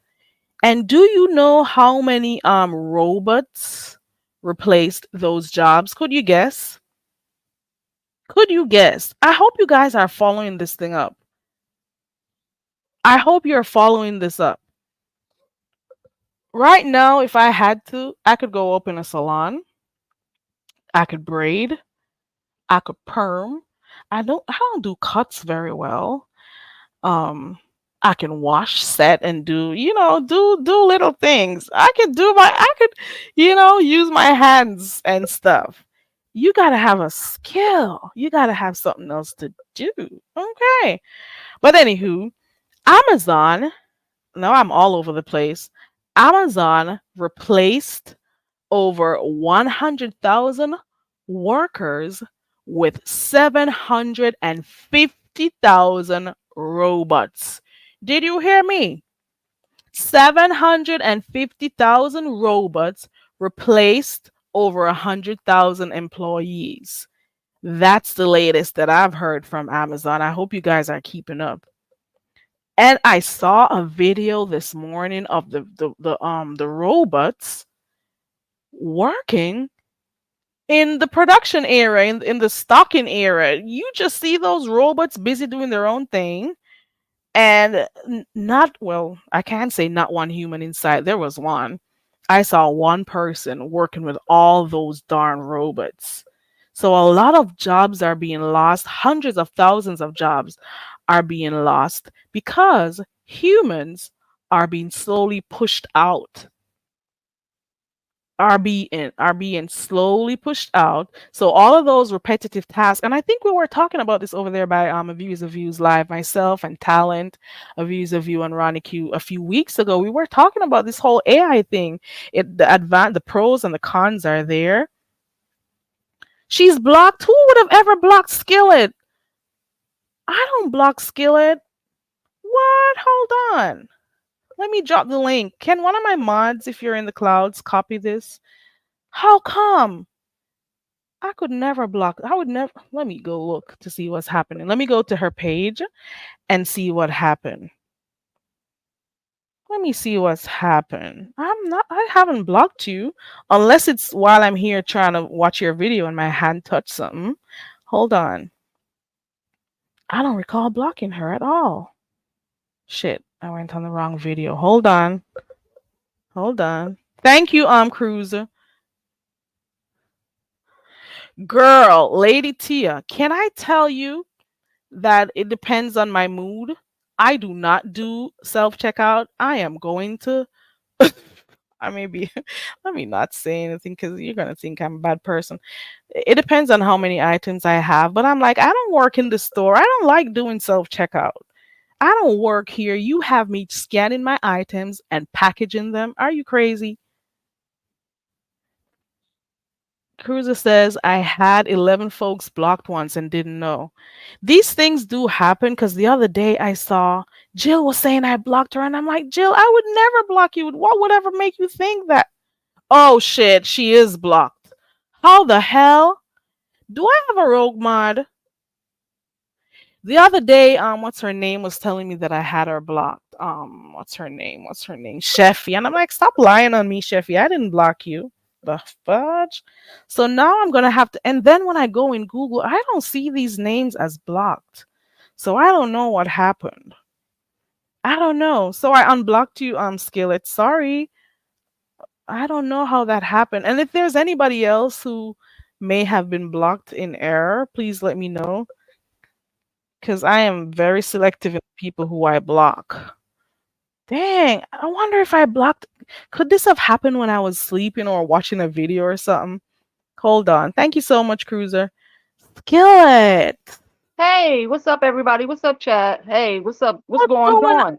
And do you know how many robots replaced those jobs? Could you guess? Could you guess? I hope you guys are following this thing up. I hope you're following this up. Right now, if I had to, I could go open a salon. I could braid. I could perm. I don't do cuts very well. Um I can wash, set, and do little things. I could use my hands and stuff. You got to have a skill. You got to have something else to do. Okay. But anywho, Amazon, now I'm all over the place. Amazon replaced over 100,000 workers with 750,000 robots. Did you hear me? 750,000 robots replaced over 100,000 employees. That's the latest that I've heard from Amazon. I hope you guys are keeping up. And I saw a video this morning of the robots working in the production era, in the stocking era. You just see those robots busy doing their own thing. And not, well, I can't say not one human inside. There was one. I saw one person working with all those darn robots. So a lot of jobs are being lost. Hundreds of thousands of jobs are being lost because humans are being slowly pushed out, are being slowly pushed out. So all of those repetitive tasks, and I think we were talking about this over there by a Views of Views Live, myself and Talent, a Views of View and Ronnie Q a few weeks ago. We were talking about this whole AI thing. The pros and the cons are there. She's blocked. Who would have ever blocked Skillet? I don't block Skillet. What? Hold on. Let me drop the link. Can one of my mods, if you're in the clouds, copy this? How come? I could never block. I would never. Let me go look to see what's happening. Let me go to her page and see what happened. Let me see what's happened. I haven't blocked you unless it's while I'm here trying to watch your video and my hand touched something. Hold on. I don't recall blocking her at all. Shit, I went on the wrong video. Hold on. Hold on. Thank you, Cruiser. Girl, Lady Tia, can I tell you that it depends on my mood? I do not do self checkout. I am going to. I may be. Let me not say anything because you're gonna think I'm a bad person. It depends on how many items I have, but I'm like, I don't work in the store. I don't like doing self checkout. I don't work here. You have me scanning my items and packaging them. Are you crazy? Cruiser says, I had 11 folks blocked once and didn't know. These things do happen because the other day I saw Jill was saying I blocked her, and I'm like, Jill, I would never block you. What would ever make you think that? Oh shit, she is blocked. How the hell? Do I have a rogue mod? The other day, what's her name was telling me that I had her blocked. What's her name? What's her name? Sheffy. And I'm like, stop lying on me, Sheffy. I didn't block you. The fudge. So now I'm gonna have to, and then when I go in Google, I don't see these names as blocked. So I don't know what happened. I don't know. So I unblocked you, Skillet. Sorry. I don't know how that happened. And if there's anybody else who may have been blocked in error, please let me know. Because I am very selective in people who I block. Dang, I wonder if I blocked. Could this have happened when I was sleeping or watching a video or something? Hold on. Thank you so much, Cruiser. Skillet. Hey, what's up, everybody? What's up, chat? Hey, what's up? What's What's going going on? on?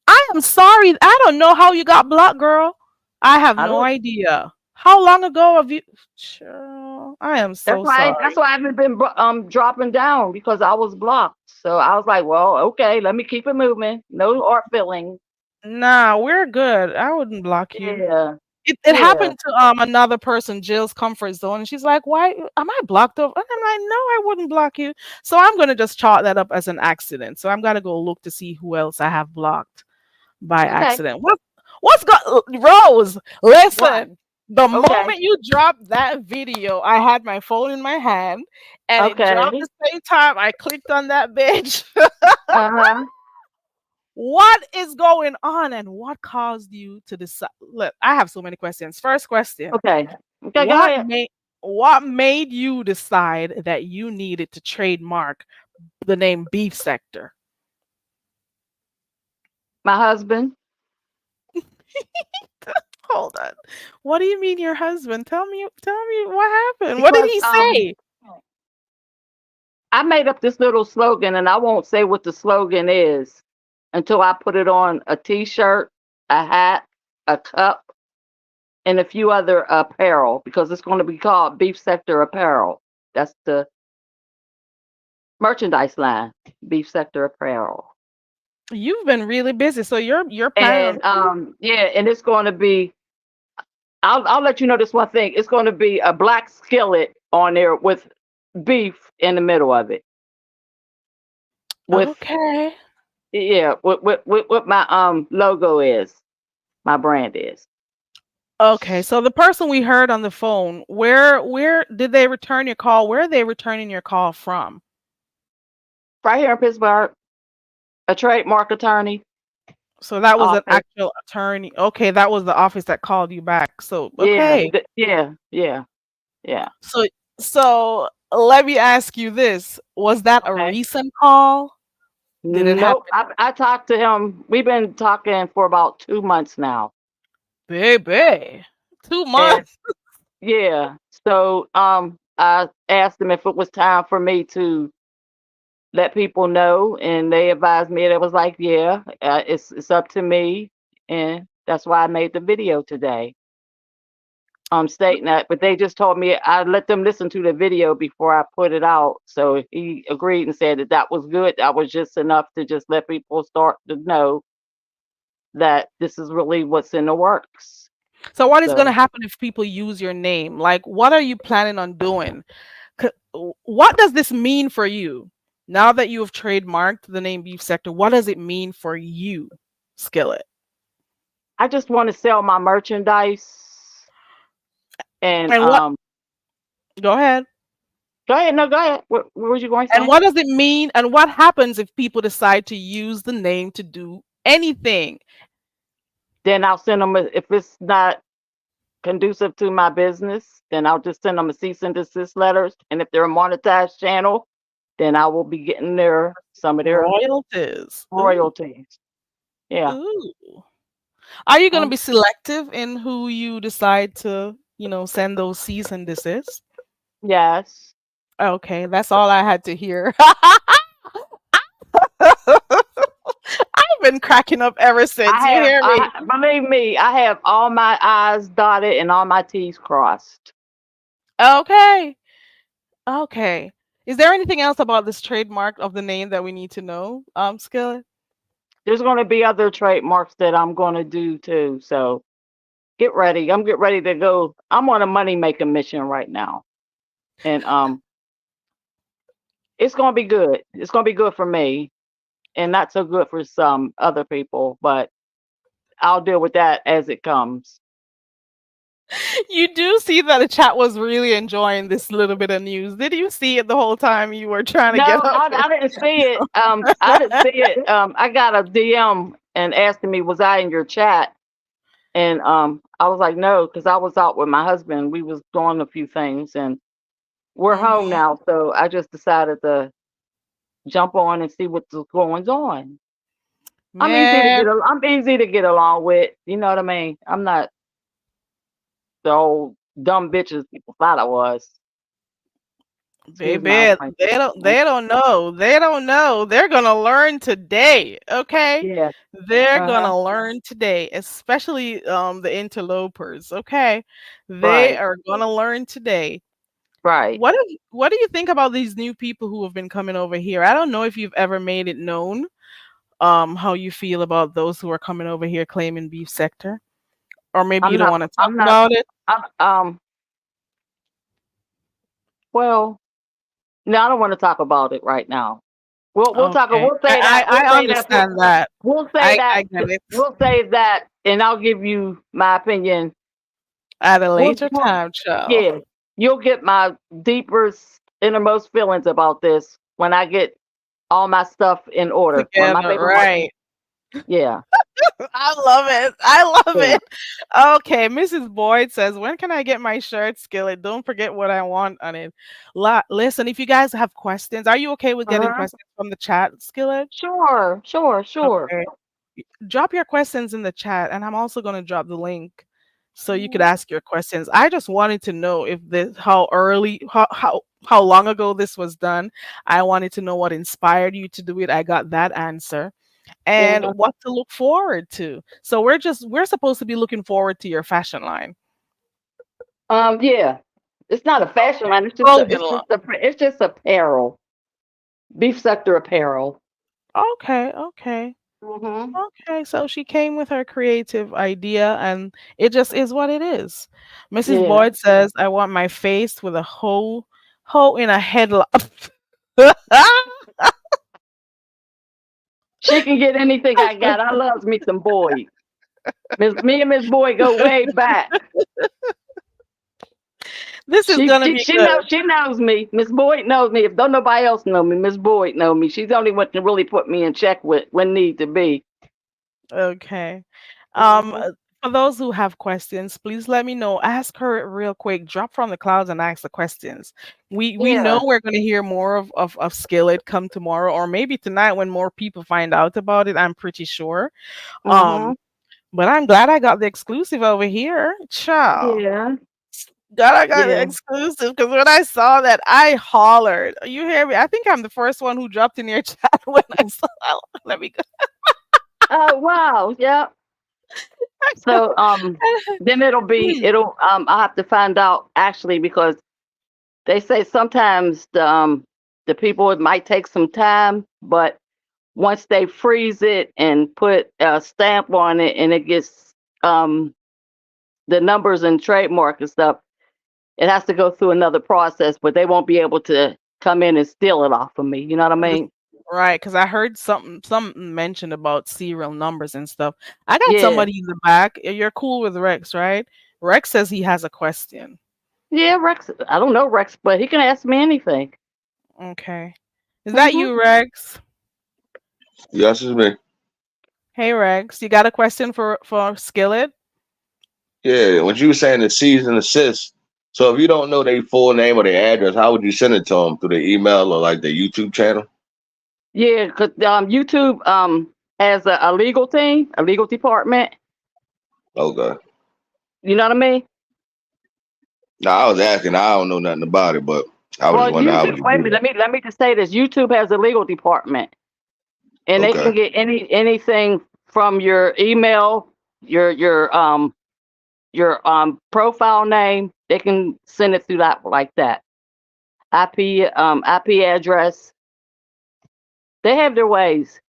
I am sorry. I don't know how you got blocked, girl. I have I no don't. idea. How long ago have you? Sure. I am That's so why. That's sorry. why I haven't been dropping down because I was blocked. So I was like, well, okay, let me keep it moving. No hard feelings. Nah, we're good. I wouldn't block you. Yeah, It yeah. happened to another person, Jill's comfort zone, and she's like, "Why am I blocked over?" And I'm like, "No, I wouldn't block you." So I'm gonna just chalk that up as an accident. So I'm gonna go look to see who else I have blocked by Okay. accident. What's got Rose? What? Listen, the Okay. moment you dropped that video, I had my phone in my hand, and it dropped Okay. the same time I clicked on that bitch. Uh-huh. What is going on, and what caused you to decide? Look, I have so many questions. First question. Okay. Okay. Go What ahead. made what made you decide that you needed to trademark the name Beef Sector? My husband. Hold on. What do you mean your husband? Tell me what happened. What did Because he say? I made up this little slogan, and I won't say what the slogan is until I put it on a T-shirt, a hat, a cup, and a few other apparel because it's going to be called Beef Sector Apparel. That's the merchandise line, Beef Sector Apparel. You've been really busy, so you're planning on. And yeah, and it's going to be. I'll let you know this one thing. It's going to be a black skillet on there with beef in the middle of it. With Okay. yeah, what my logo is, my brand is. Okay, so the person we heard on the phone, where did they return your call? Where are they returning your call from? Right here in Pittsburgh, a trademark attorney So that was an office. actual attorney. Okay, that was the office that called you back. So Yeah, okay. yeah. So so let me ask you this. Was that a Okay. recent call? Did it Nope. happen? I talked to him. We've been talking for about 2 months now. Baby. 2 months. And yeah. So I asked him if it was time for me to let people know, and they advised me that it was like, yeah, it's up to me, and that's why I made the video today. Stating that, but they just told me I let them listen to the video before I put it out. So he agreed and said that that was good. That was just enough to just let people start to know that this is really what's in the works. So what is going to So happen if people use your name? Like what are you planning on doing? What does this mean for you? Now that you have trademarked the name Beef Sector, what does it mean for you, Skillet? I just want to sell my merchandise and And what go ahead. go ahead. No, go ahead. What was you going to And say? what does it mean? And what happens if people decide to use the name to do anything? Then I'll send them if it's not conducive to my business, then I'll just send them a cease and desist letters. And if they're a monetized channel, then I will be getting some of their Royalties. Ooh, royalties. Yeah. ooh. Are you going to Um, be selective in who you decide to, send those cease and desist? yes. Okay, that's all I had to hear. I've been cracking up ever since. You hear me? Believe me, I have all my I's dotted and all my T's crossed. Okay. Okay. Is there anything else about this trademark of the name that we need to know, Skillet? There's going to be other trademarks that I'm going to do too. So get ready. I'm getting ready to go. I'm on a money making mission right now. And it's going to be good. It's going to be good for me and not so good for some other people, but I'll deal with that as it comes. You do see that the chat was really enjoying this little bit of news. Did you see it the whole time you were trying to No, get up I didn't see it. I didn't see it. I got a DM and asking me, was I in your chat? And I was like, no, because I was out with my husband. We was doing a few things, and we're home Mhm. now. So I just decided to jump on and see what's going on. Man, I'm easy to get along with. You know what I mean? I'm not the old dumb bitches people thought I was. Excuse my baby, French. they don't know. They don't know. They're gonna learn today, okay? Yeah. They're Uh huh. gonna learn today, especially the interlopers, okay? They Right. are gonna learn today. Right. What do you think about these new people who have been coming over here? I don't know if you've ever made it known how you feel about those who are coming over here claiming beef sector, or maybe you I'm don't not. want to talk I'm not. about it. I'm, well, no, I don't want to talk about it right now. We'll talk. Okay, We'll say that. We'll I say that. understand that. We'll say I that. get it. We'll say that, and I'll give you my opinion. At a We'll, later we'll time, child. yeah. You'll get my deepest, innermost feelings about this when I get all my stuff in order. When my Together, paperwork. right? Yeah. I love it. I love Yeah. it. Okay, Mrs. Boyd says, "When can I get my shirt, Skillet? Don't forget what I want on it." Listen, if you guys have questions, are you okay with getting Uh-huh. questions from the chat, Skillet? Sure. Sure. Sure. Okay. Drop your questions in the chat, and I'm also going to drop the link so you could ask your questions. I just wanted to know if this how early how long ago this was done. I wanted to know what inspired you to do it. I got that answer. And Yeah. what to look forward to. So we're supposed to be looking forward to your fashion line. Yeah. It's not a fashion line. Clothing line. It's just apparel. Beef sector apparel. Okay, okay. Mhm. Okay, so she came with her creative idea and it just is what it is. Mrs. Yeah. Boyd says, I want my face with a hole in a headlock. She can get anything I got. I loves me some Boyd. Me and Miss Boyd go way back. This is She gonna she be she knows good. she knows me. Miss Boyd knows me. If don't nobody else know me, Miss Boyd know me. She's the only one to really put me in check with when need to be. Okay. Um, Mhm. for those who have questions, please let me know. Ask her real quick. Drop from the clouds and ask the questions. We know Yeah. we're going to hear more of Skillet come tomorrow, or maybe tonight when more people find out about it. I'm pretty sure. Um, Mhm. but I'm glad I got the exclusive over here. Ciao. Yeah. God, I got the Yeah. exclusive because when I saw that, I hollered. You hear me? I think I'm the first one who dropped in your chat when I saw. Let me Oh wow. Yeah. go. So then I'll have to find out actually because they say sometimes the people it might take some time, but once they freeze it and put a stamp on it and it gets um the numbers and trademark and stuff, it has to go through another process, but they won't be able to come in and steal it off of me. You know what I mean? Right, because I heard something mentioned about serial numbers and stuff. I got Yeah. somebody in the back. You're cool with Rex, right? Rex says he has a question. Yeah, Rex. I don't know Rex, but he can ask me anything. Okay. Is that Hmm. you, Rex? Yes, it's me. Hey Rex, you got a question for Skillet? Yeah, when you were saying the season assist, so if you don't know their full name or their address, how would you send it to them through the email or like the YouTube channel? Yeah, because YouTube has a legal team, a legal department. Okay. You know what I mean? No, I was asking. I don't know nothing about it, but I was just Well, wondering how YouTube. would you Wait a do minute. that? Let me just say this. YouTube has a legal department, and they can Okay. get anything from your email, your profile name. They can send it through that like that. IP address. They have their ways.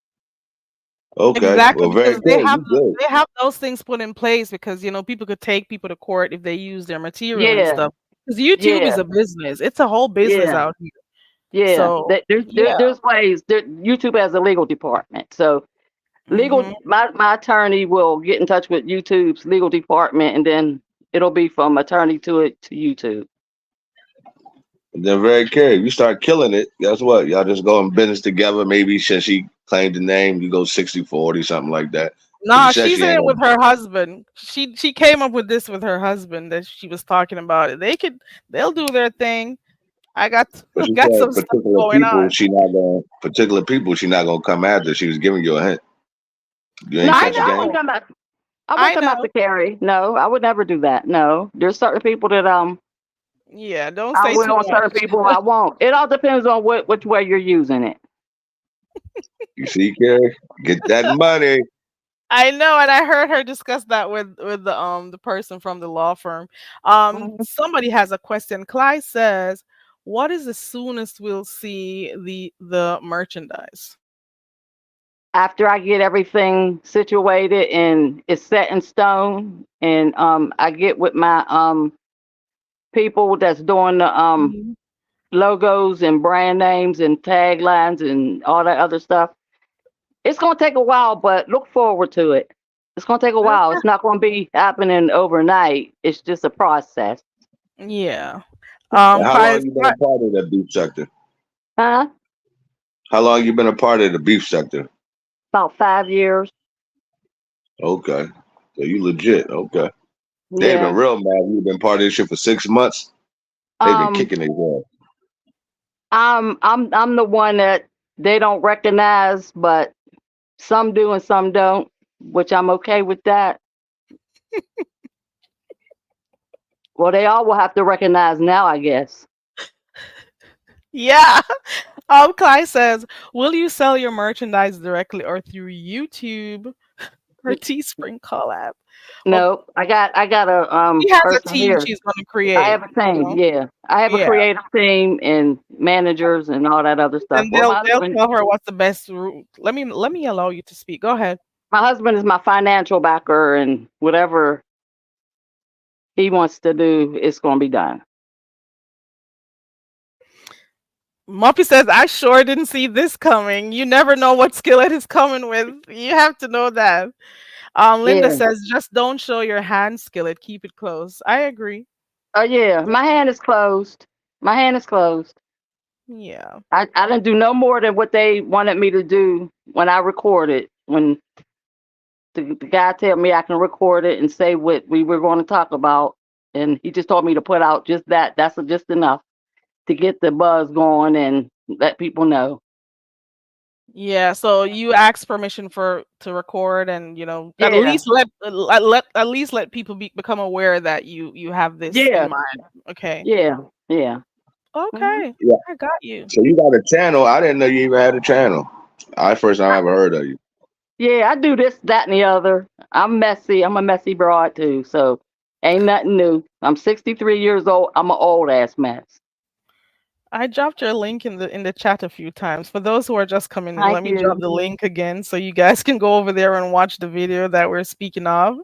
Okay. Exactly, Well, very because they good. have You good. they have those things put in place because people could take people to court if they use their material and Yeah, stuff. Because YouTube is yeah, a business; it's a whole business yeah, out here. yeah. So yeah. There's ways. YouTube has a legal department, so Hmm. my attorney will get in touch with YouTube's legal department, and then it'll be from attorney to it to YouTube. And then very care. If you start killing it, guess what? Y'all just go in business together. Maybe since she claimed the name, you go 60-40, something like that. Because she Nah, said she's she in ain't it gonna. with her husband. She came up with this with her husband that she was talking about it. They'll do their thing. I got But I she got said some stuff going on. particular people she not gonna come after. She was giving you a hint. You No, ain't I catch a I game. wouldn't know. come back. I wouldn't I come out know. to Carrie. No, I would never do that. No, there's certain people that Yeah, don't I say will, too on certain much. people I won't. It all depends on which way you're using it. You see, Carrie, get that money. I know, and I heard her discuss that with the person from the law firm. Mhm. Somebody has a question. Clyde says, "What is the soonest we'll see the merchandise?" After I get everything situated and it's set in stone, and I get with my people that's doing the Mhm. logos and brand names and taglines and all that other stuff. It's gonna take a while, but look forward to it. It's gonna take a while. It's not gonna be happening overnight. It's just a process. Yeah. And how long Clyde, you been a part of that beef sector? Huh? How long you been a part of the beef sector? About 5 years. Okay, so you legit. Okay, they've been Yeah. real mad. You've been part of this shit for 6 months. They've been Um, kicking their ass. I'm the one that they don't recognize, but some do and some don't, which I'm okay with that. Well, they all will have to recognize now, I guess. yeah. Clyde says, "Will you sell your merchandise directly or through YouTube or Teespring collab?" Well, No, I got a she has a person team here. she's gonna I have create. a team, yeah. I have a Yeah. creative team and managers and all that other stuff. And Well, they'll tell her what's the best route. Let me allow you to speak. Go ahead. my husband is my financial backer, and whatever he wants to do, it's going to be done. Muppy says, I sure didn't see this coming. You never know what Skillet is coming with. You have to know that. Linda Yeah. says, just don't show your hand, Skillet. Keep it close. I agree. Oh yeah. My hand is closed. My hand is closed. Yeah. I didn't do no more than what they wanted me to do when I recorded. When the guy told me I can record it and say what we were going to talk about, and he just told me to put out just that. That's just enough to get the buzz going and let people know. Yeah, so you ask permission for to record, and at Yeah. least at least let people become aware that you have this in Yeah. mind. Okay. Yeah. Yeah. Hmm. Okay. Yeah. I got you. So you got a channel. I didn't know you even had a channel. I first time I ever heard of you. Yeah, I do this, that, and the other. I'm messy. I'm a messy broad too. So ain't nothing new. I'm 63 years old. I'm an old ass mess. I dropped your link in the chat a few times. For those who are just coming in, Thank let me drop you. the link again so you guys can go over there and watch the video that we're speaking of.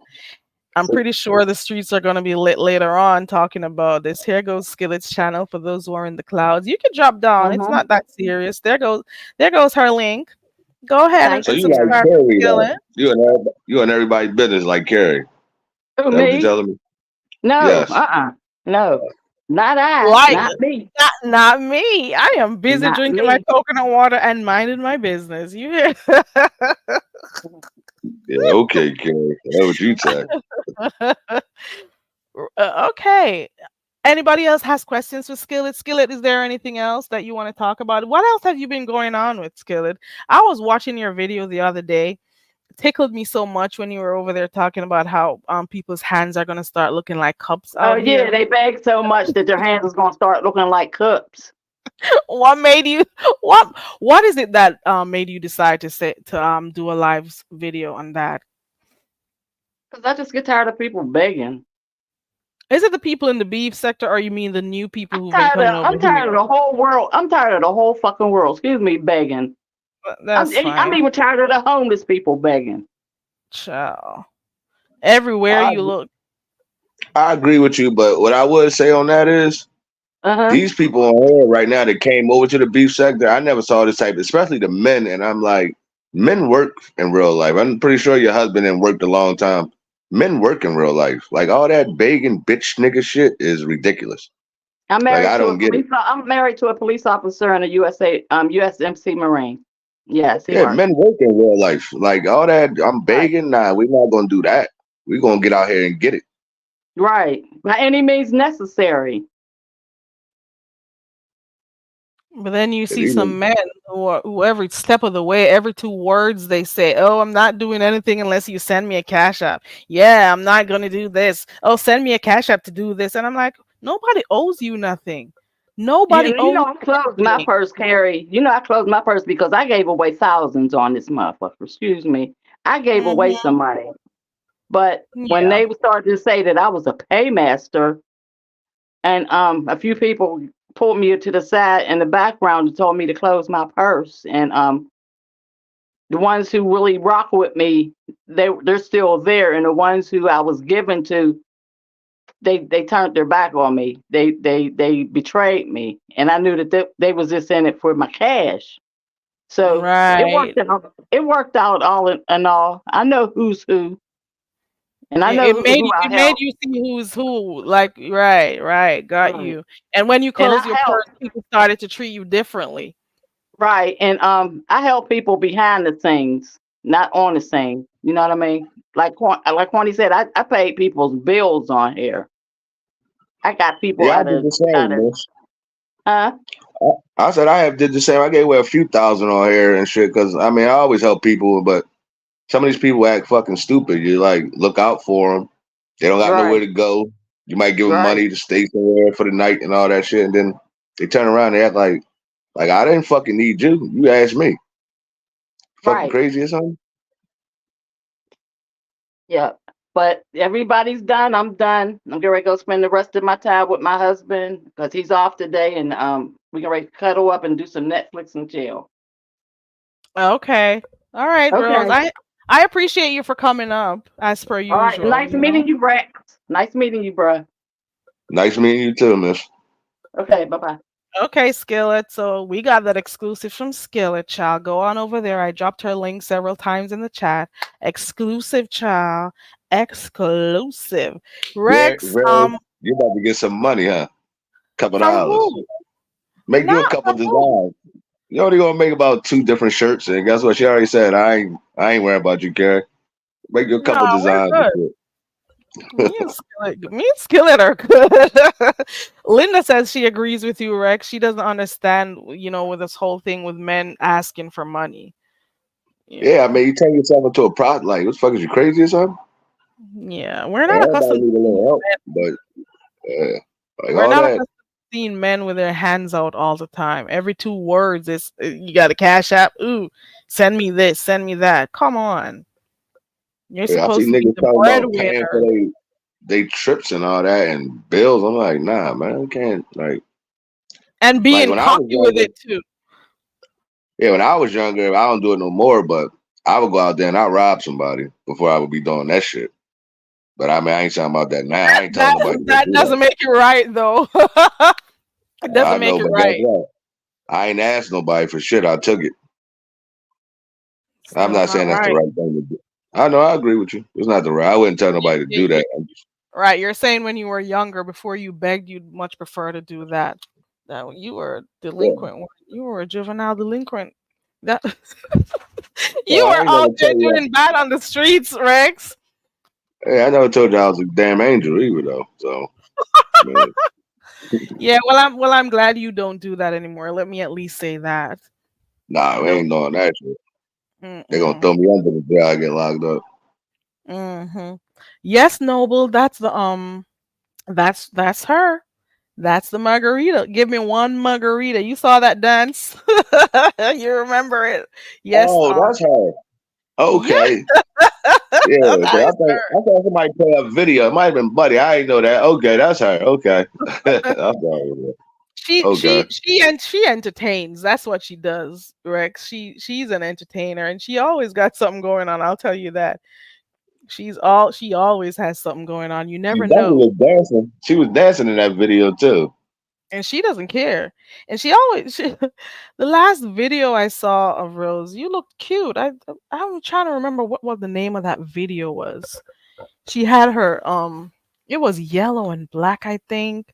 I'm pretty sure the streets are going to be lit later on talking about this. Here goes Skillet's channel for those who are in the clouds. You can drop down. It's Hmm. not that serious. There goes her link. Go ahead and, Thank So and you you. like subscribe to Carrie though. Skillet. You and everybody's business like Carrie. Who, That what you me? telling me? No. Yes. No. Not I. Like Not me. not me. I am busy Not drinking my me. coconut water and minding my business. You hear? Yeah. Okay, Carrie. That's what you say. Okay. Anybody else has questions for Skillet? Skillet, is there anything else that you want to talk about? What else have you been going on with Skillet? I was watching your video the other day. It tickled me so much when you were over there talking about how people's hands are gonna start looking like cups Oh out yeah, here. they beg so much that their hands is gonna start looking like cups. What made you what is it that made you decide to do a video on that? Cause I just get tired of people begging. Is it the people in the beef sector, or you mean the new people who've been Tired coming of. over I'm tired of here? the whole world. I'm tired of the whole fucking world. Excuse me, begging. That's I'm fine. even tired of the homeless people begging. Ciao. Everywhere I you look. I agree with you, but what I would say on that is Uh huh. these people on here right now that came over to the beef sector, I never saw this type, especially the men. And I'm like, men work in real life. I'm pretty sure your husband ain't worked a long time. Men work in real life. Like all that begging bitch nigga shit is ridiculous. Like I don't get it. I'm married to a police officer and a USMC Marine. Yes, he Yeah, works. men work in real life. Like all that, I'm Right. begging. Nah, we're not gonna do that. We're gonna get out here and get it. Right. By any means necessary. But then you 'Cause see even some men who every step of the way, every two words they say, "Oh, I'm not doing anything unless you send me a cash app." Yeah, I'm not gonna do this. Oh, send me a cash app to do this, and I'm like, nobody owes you nothing. Nobody You owes know, I closed you my anything. purse, Carrie. You know, I closed my purse because I gave away thousands on this motherfucker. Excuse me. I gave away Hmm. some money. But when Yeah. they started to say that I was a paymaster, and a few people pulled me to the side in the background and told me to close my purse, and the ones who really rock with me, they're still there, and the ones who I was given to, they turned their back on me. They betrayed me, and I knew that they was just in it for my cash. So it Right. worked out. It worked out all in all. I know who's who, and I It, know it made who I it made help. you see who's who. Like, right, right, got Right. you. And when you And I close your help. purse, people started to treat you differently. Right. And I help people behind the scenes, not on the scene. You know what I mean? Like Horny said, I paid people's bills on here. I got people yeah, I did the out same, of miss. huh? I said I have did the same. I gave away a few thousand on here and shit because I mean I always help people, but some of these people act fucking stupid. You like look out for them. They don't got nowhere Right. to go. You might give them Right. money to stay somewhere for the night and all that shit, and then they turn around and act like I didn't fucking need you. You asked me. Fucking Right. crazy or something. Yeah. But everybody's done. I'm done. I'm getting ready to go spend the rest of my time with my husband because he's off today, and we can ready to cuddle up and do some Netflix and chill. Okay. All right, Rose. Okay. I appreciate you for coming up as per All right. usual, Nice you know. meeting you, Rex. Nice meeting you, bruh. Nice meeting you too, miss. Okay. Bye bye. Okay, Skillet. So we got that exclusive from Skillet, child. Go on over there. I dropped her link several times in the chat. Exclusive, child. Exclusive. Rex, Very, you about to get some money, huh? Couple from dollars. who? Make you a Not couple from who? designs. You only gonna make about 2 different shirts, and guess what? She already said I ain't worrying about you, Gary. Make you a No, couple we're designs and good. shit. Me and Skillet are good. Linda says she agrees with you, Rex. She doesn't understand, with this whole thing with men asking for money. You Yeah, I know. mean, you turn yourself into a product. Like, what the fuck is you crazy or something? Yeah, we're not Everybody accustomed need a to little seeing help, men. but like We're all not that. accustomed to seeing men with their hands out all the time. Every 2 words is you got a cash app. Ooh, send me this, send me that. Come on, you're Yeah, I see supposed to be niggas the talking about paying for breadwinner they trips and all that and bills. I'm like, nah, man, I can't. and Like being when I was cocky with younger. it too. Yeah, when I was younger, I don't do it no more. But I would go out there and I rob somebody before I would be doing that shit. But I mean, I ain't talking about that now. I That ain't telling that nobody to go that do that. doesn't make it right though. It I doesn't make know, it but guess right. what? I ain't asked nobody for shit. I took it. I'm Still not not saying that's the right. right thing to do. I know. I agree with you. It's not the right. I wouldn't tell nobody to do You, that. right, you're saying when you were younger, before you begged, you'd much prefer to do that. That you were a Yeah. delinquent. You were a juvenile delinquent. That So you I were ain't out never there tell you doing bad on the streets, Rex. that. Hey, I never told you I was a damn angel either, though. So, man, Yeah, well I'm glad you don't do that anymore. Let me at least say that. nah, we No. ain't doing that shit. They gonna Mm-mm. throw me under the jail. I get locked up. Mm-hmm. Yes, Noble. That's her. That's the margarita. Give me one margarita. You saw that dance? You remember it? Yes. Oh, that's her. Yeah. Okay. Yeah, That 'cause is I thought somebody put up video. It might have been Buddy. I didn't know that. Okay, that's her. Okay. I'm her. sorry. She Okay. she she and she entertains. That's what she does, Rex. She's an entertainer, and she always got something going on. I'll tell you that. She always has something going on. You She never definitely know. was dancing. She was dancing in that video too. And she doesn't care. And she always the last video I saw of Rose, you looked cute. I'm trying to remember what the name of that video was. She had her it was yellow and black, I think.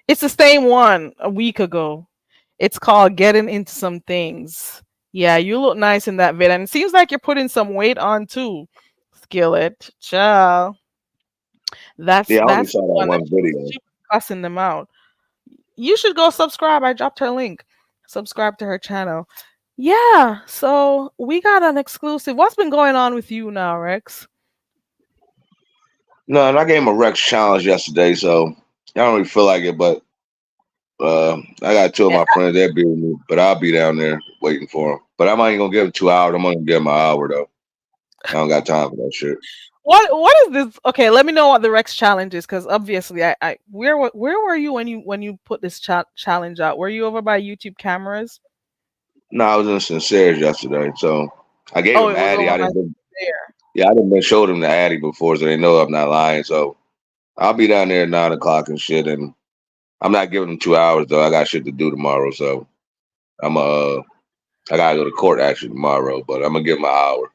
It's the same one a week ago. It's called Getting Into Some Things. Yeah, you look nice in that vid. And it seems like you're putting some weight on too. Skillet. Ciao. That's Yeah, I only that's saw the that one that one video. she was cussing them out. You should go subscribe. I dropped her link. Subscribe to her channel. Yeah, so we got an exclusive. What's been going on with you now, Rex? No, and I gave him a Rex challenge yesterday, so I don't really feel like it, but I got 2 of Yeah. my friends that be with me, but I'll be down there waiting for him. But I'm only gonna give him 2 hours. I'm gonna give him an hour though. I don't got time for that shit. What is this? Okay, let me know what the Rex challenge is, because obviously, I where were you when you put this challenge out? Were you over by YouTube cameras? No, I was in Sincere's yesterday, so I gave Oh, him it was Addy. over I by didn't. there. Yeah, I didn't been showed him the Addy before, so they know I'm not lying. So I'll be down there at 9 o'clock and shit, and I'm not giving them 2 hours though. I got shit to do tomorrow, so I'm I gotta go to court actually tomorrow, but I'm gonna give him an hour.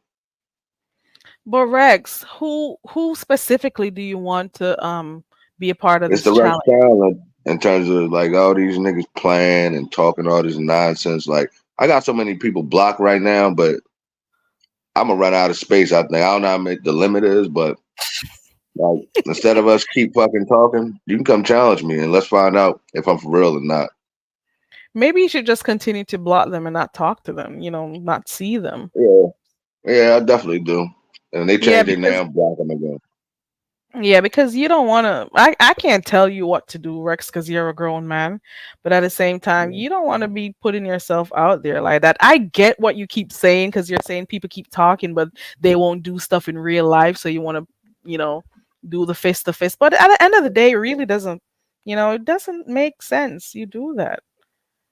But Rex, who specifically do you want to be a part of It's this the Rex challenge? challenge in terms of like all these niggas playing and talking all this nonsense. Like I got so many people blocked right now, but I'm gonna run out of space. I think I don't know how many the limit is, but like instead of us keep fucking talking, you can come challenge me and let's find out if I'm for real or not. Maybe you should just continue to block them and not talk to them. Not see them. Yeah, yeah, I definitely do. And they Yeah, change their because name, block them again. you don't want to. I can't tell you what to do, Rex, because you're a grown man. But at the same time, Yeah. you don't want to be putting yourself out there like that. I get what you keep saying, because you're saying people keep talking, but they won't do stuff in real life. So you want to you know, do the fist to fist. But at the end of the day, it really doesn't, it doesn't make sense. You do that.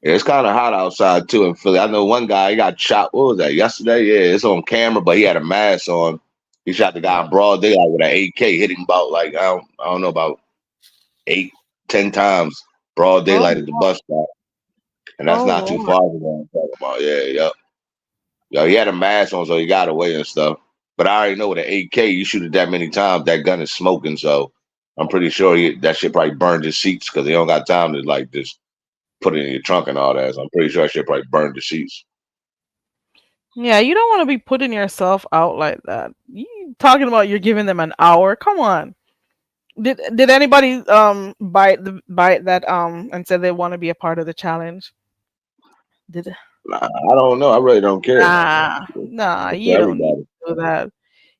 Yeah, it's kind of hot outside too in Philly. I know one guy, he got shot. What was that, yesterday? Yeah, it's on camera, but he had a mask on. He shot the guy in broad daylight with an AK, hit him about like I don't know, about 8, 10 times, broad Oh, daylight at the bus stop, and that's oh not too Lord. far from what I'm talking about. Yeah, yeah, yeah. He had a mask on, so he got away and stuff. But I already know with an AK, you shoot it that many times, that gun is smoking. So I'm pretty sure that shit probably burned his seats because they don't got time to like just put it in your trunk and all that. So I'm pretty sure that shit probably burned the seats. Yeah, you don't want to be putting yourself out like that. You talking about you're giving them an hour? Come on. Did anybody bite that and said they want to be a part of the challenge? Did Nah, I don't know. I really don't care. nah, It's you for don't need everybody. to do that.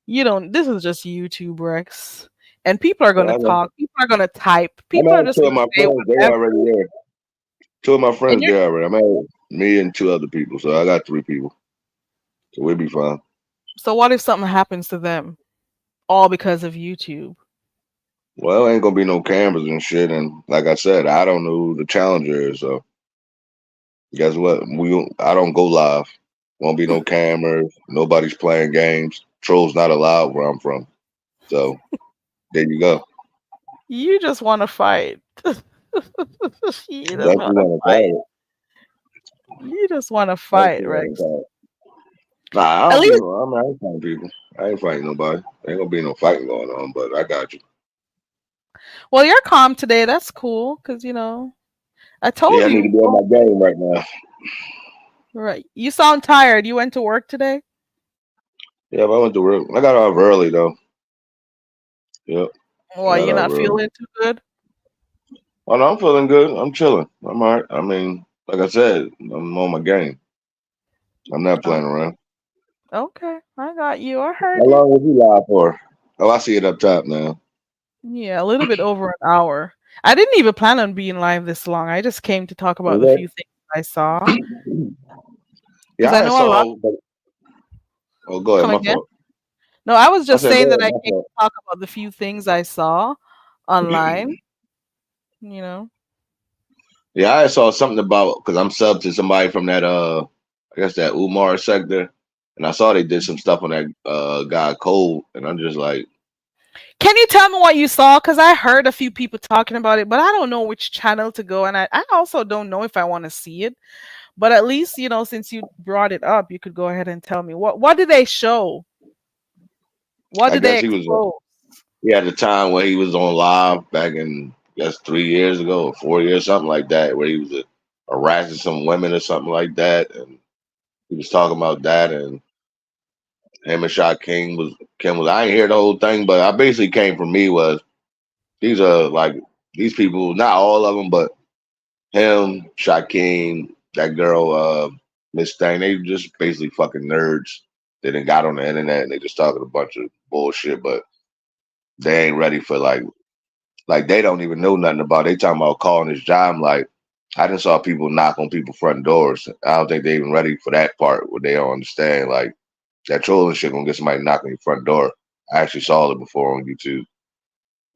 You don't. This is just YouTube, Rex, and people are Yeah, gonna I know. talk. People are gonna type. I'm People are at just two of gonna my say friends. They whatever. already there. Two of my And friends you're there already. I'm at me and two other people, so I got 3 people. So we'll be fine. so what if something happens to them, all because of YouTube? Well, ain't gonna be no cameras and shit. And like I said, I don't know who the challenger is. So guess what? I don't go live. Won't be no cameras. Nobody's playing games. Trolls not allowed where I'm from. So there you go. You just want to fight. You just Unless want you to want to fight. fight it. You just want to Unless fight, you want to Rex. fight it. Nah, I At don't be. least, I ain't fighting people. I ain't fighting nobody. Ain't gonna be no fighting going on. But I got you. well, you're calm today. That's cool, because I Yeah, told I need to you. be on Oh, my game right now. right. You sound tired. You went to work today. Yeah, but I went to work. I got off early though. Yep, I Well, got you're off not early. feeling too good. Oh no, I'm feeling good. I'm chilling. I'm all right. I mean, like I said, I'm on my game. I'm not Oh, playing around. okay. I got you. I How heard you. long was you live for? Oh, I see it up top now. Yeah, a little bit over an hour. I didn't even plan on being live this long. I just came to talk about the Okay. few things I saw because Yeah, I I know a lot. saw. Oh, go ahead. Come My again? fault. No, I was I just said, saying go that ahead. I My came fault. to talk about the few things I saw online. You know. Yeah, I saw something about because I'm sub to somebody from that I guess that Umar sector, and I saw they did some stuff on that guy Cole, and I'm just like, Can you tell me what you saw? Because I heard a few people talking about it, but I don't know which channel to go, and I also don't know if I want to see it. But at least since you brought it up, you could go ahead and tell me what did they show? What I did they guess he was expose? he had a time where he was on live back in I guess 3 years ago or 4 years, something like that, where he was harassing some women or something like that, and he was talking about that, and him and Shot Kim was. I didn't hear the whole thing, but I basically came from me was these are like these people, not all of them, but him, Shaquem, that girl, Miss Thing, they just basically fucking nerds. They done got on the internet and they just talking a bunch of bullshit, but they ain't ready for like they don't even know nothing about. They talking about calling his job. Like I done saw people knock on people's front doors. I don't think they even ready for that part where they don't understand like that trolling shit gonna get somebody knocking on your front door. I actually saw it before on YouTube.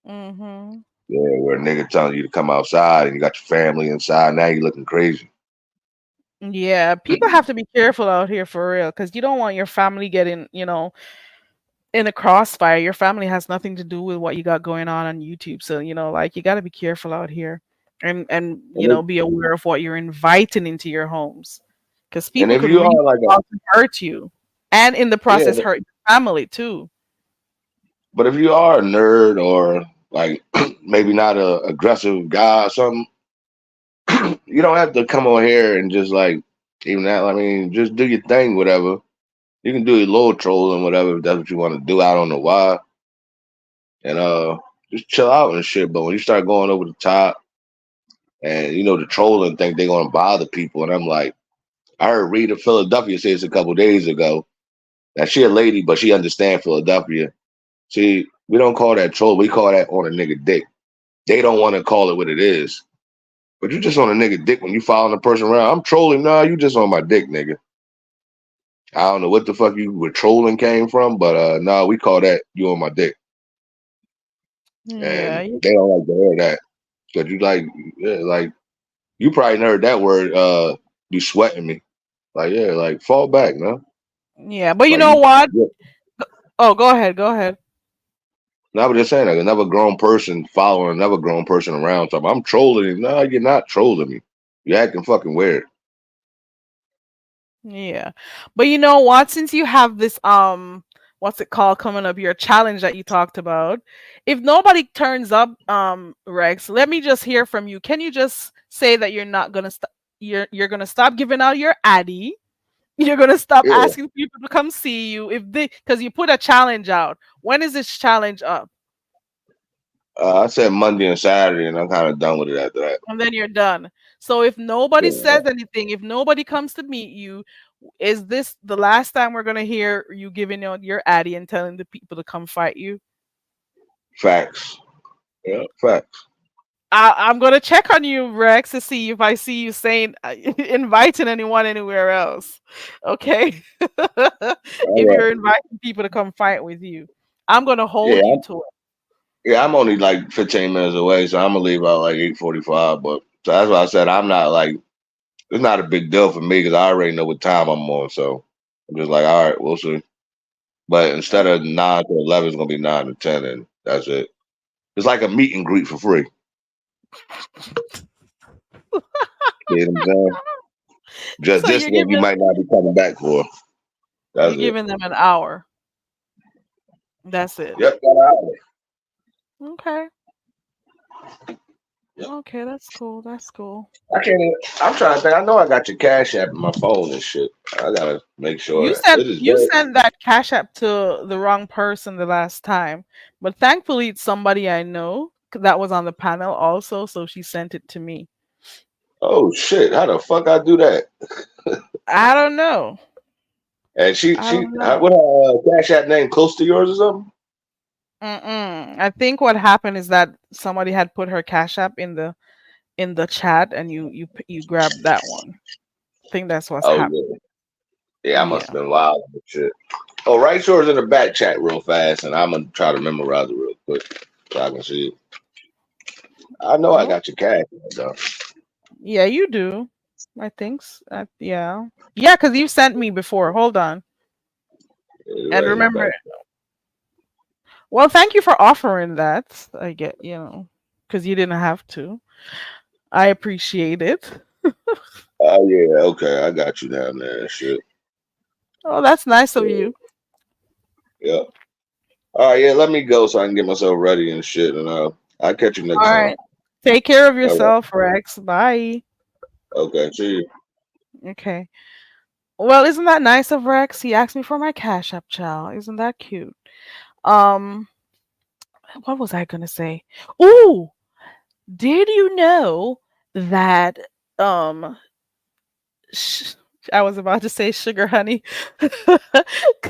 Mm-hmm. Yeah, where a nigga telling you to come outside and you got your family inside. Now you looking crazy. Yeah, people have to be careful out here for real, because you don't want your family getting, in a crossfire. Your family has nothing to do with what you got going on YouTube. So, like you got to be careful out here, and be aware of what you're inviting into your homes, because And people if could you reach are like a out to hurt you, and in the yeah, process hurt your family too. but if you are a nerd or like maybe not a aggressive guy or something, you don't have to come on here and just like even that. I mean, just do your thing, whatever. You can do your little trolling, whatever. If that's what you want to do. I don't know why, and just chill out and shit. But when you start going over the top, and the trolling think they're gonna bother people, and I'm like, I heard Rita Philadelphia say this a couple days ago that she a lady, but she understand Philadelphia. See, we don't call that troll. We call that on a nigga dick. They don't want to call it what it is. But you just on a nigga dick when you following a person around. I'm trolling. Nah, you just on my dick, nigga. I don't know what the fuck you were trolling came from, but nah, we call that you on my dick. Yeah, and they don't like to hear that. Cause you like, yeah, like you probably heard that word. You sweating me. Like, yeah, like fall back, man. yeah. But you Like know you. what? Yeah. Oh, go ahead. Go ahead. No, I was just saying, like another grown person following another grown person around. So I'm trolling you. No, you're not trolling me. You're acting fucking weird. Yeah. But you know what? Since you have this what's it called coming up, your challenge that you talked about, if nobody turns up, Rex, let me just hear from you. Can you just say that you're not gonna stop you're gonna stop giving out your Addy? You're gonna stop Yeah. asking people to come see you if they because you put a challenge out. When is this challenge up? I said Monday and Saturday, and I'm kind of done with it after that. And then you're done. So if nobody Yeah. says anything, if nobody comes to meet you, is this the last time we're gonna hear you giving out your Addy and telling the people to come fight you? Facts. Yeah, facts. I'm gonna check on you, Rex, to see if I see you saying inviting anyone anywhere else. Okay, if All right. you're inviting people to come fight with you, I'm gonna Yeah, hold you to it. yeah. I'm only like 15 minutes away, so I'm gonna leave out like 8:45. But so that's why I said I'm not like it's not a big deal for me because I already know what time I'm on. So I'm just like, all right, we'll see. But instead of 9 to 11, it's gonna be 9 to 10, and that's it. It's like a meet and greet for free. You know what I'm saying? So Just what you might not be coming back for. you're That's it. giving them an hour. That's it. Yep, got an hour. Okay. Yep. Okay, that's cool. That's cool. I can't. I'm trying to think. I know I got your cash app in my phone and shit. I gotta make You sure sent it is you there. sent that cash app to the wrong person the last time, but thankfully it's somebody I know that was on the panel also, so she sent it to me. Oh shit! How the fuck I do that? I don't know. And I don't what know. her cash app name close to yours or something? Mm-mm. I think what happened is that somebody had put her cash app in the chat, and you grabbed that one. I think that's what's Oh happened. yeah, yeah. I must Yeah. have been wild and shit. Oh, write yours in the back chat real fast, and I'm gonna try to memorize it real quick so I can see it. I know I Oh, got your cash app though. yeah, you do. I think. Yeah. Yeah, because you sent me before. Hold on. It's And right in the back. remember, well, thank you for offering that. I get, because you didn't have to. I appreciate it. Oh yeah, okay, I got you down there and shit. Oh, that's nice of Yeah, you. yeah. All right, yeah. Let me go so I can get myself ready and shit, and I'll catch you next All time. right. Take care of All right. yourself, Rex. Bye. Okay. See you. Okay. Well, isn't that nice of Rex? He asked me for my Cash App, child. Isn't that cute? Um, what was I gonna say? Ooh, did you know that um sh- I was about to say sugar honey. I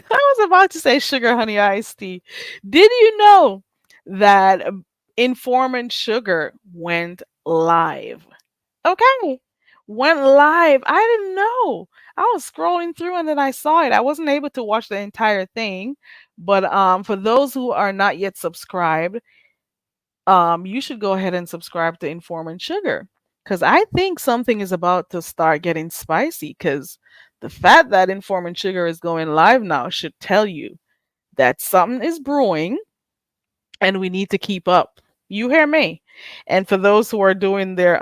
was about to say sugar honey iced tea. Did you know that Informant Sugar went live? Okay. Went live. I didn't know. I was scrolling through and then I saw it. I wasn't able to watch the entire thing, but for those who are not yet subscribed, you should go ahead and subscribe to Informant Sugar because I think something is about to start getting spicy. Because the fact that Informant Sugar is going live now should tell you that something is brewing and we need to keep up. You hear me? And for those who are doing their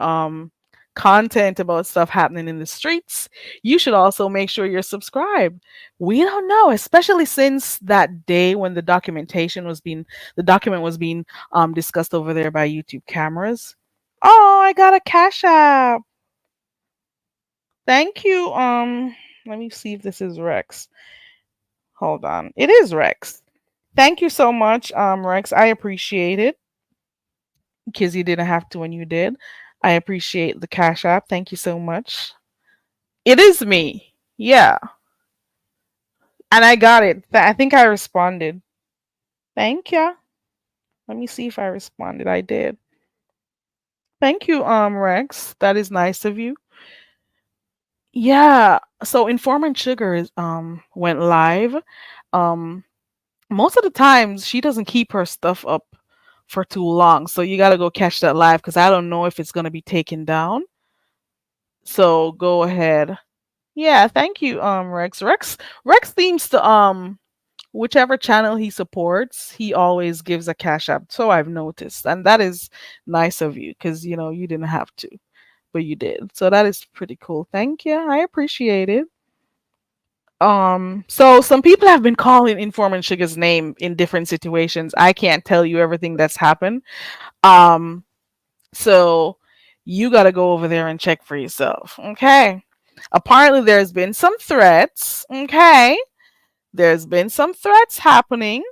content about stuff happening in the streets, you should also make sure you're subscribed. We don't know, especially since that day when the document was being discussed over there by YouTube cameras. Oh, I got a cash app. Thank you. Let me see if this is Rex. Hold on. It is Rex. Thank you so much, Rex. I appreciate it. Because you didn't have to when you did. I appreciate the cash app. Thank you so much. It is me. Yeah. And I got it. I think I responded. Thank you. Let me see if I responded. I did. Thank you, Rex. That is nice of you. Yeah. So Informant Sugar is went live. Um most of the times she doesn't keep her stuff up for too long. So you got to go catch that live because I don't know if it's going to be taken down. So go ahead. Yeah, thank you, Rex. Rex seems to whichever channel he supports, he always gives a cash app. So I've noticed, and that is nice of you because you didn't have to, but you did. So that is pretty cool. Thank you. I appreciate it. So some people have been calling Informant Sugar's name in different situations. I can't tell you everything that's happened. Um, so you got to go over there and check for yourself. Okay. Apparently, there's been some threats. Okay. There's been some threats happening.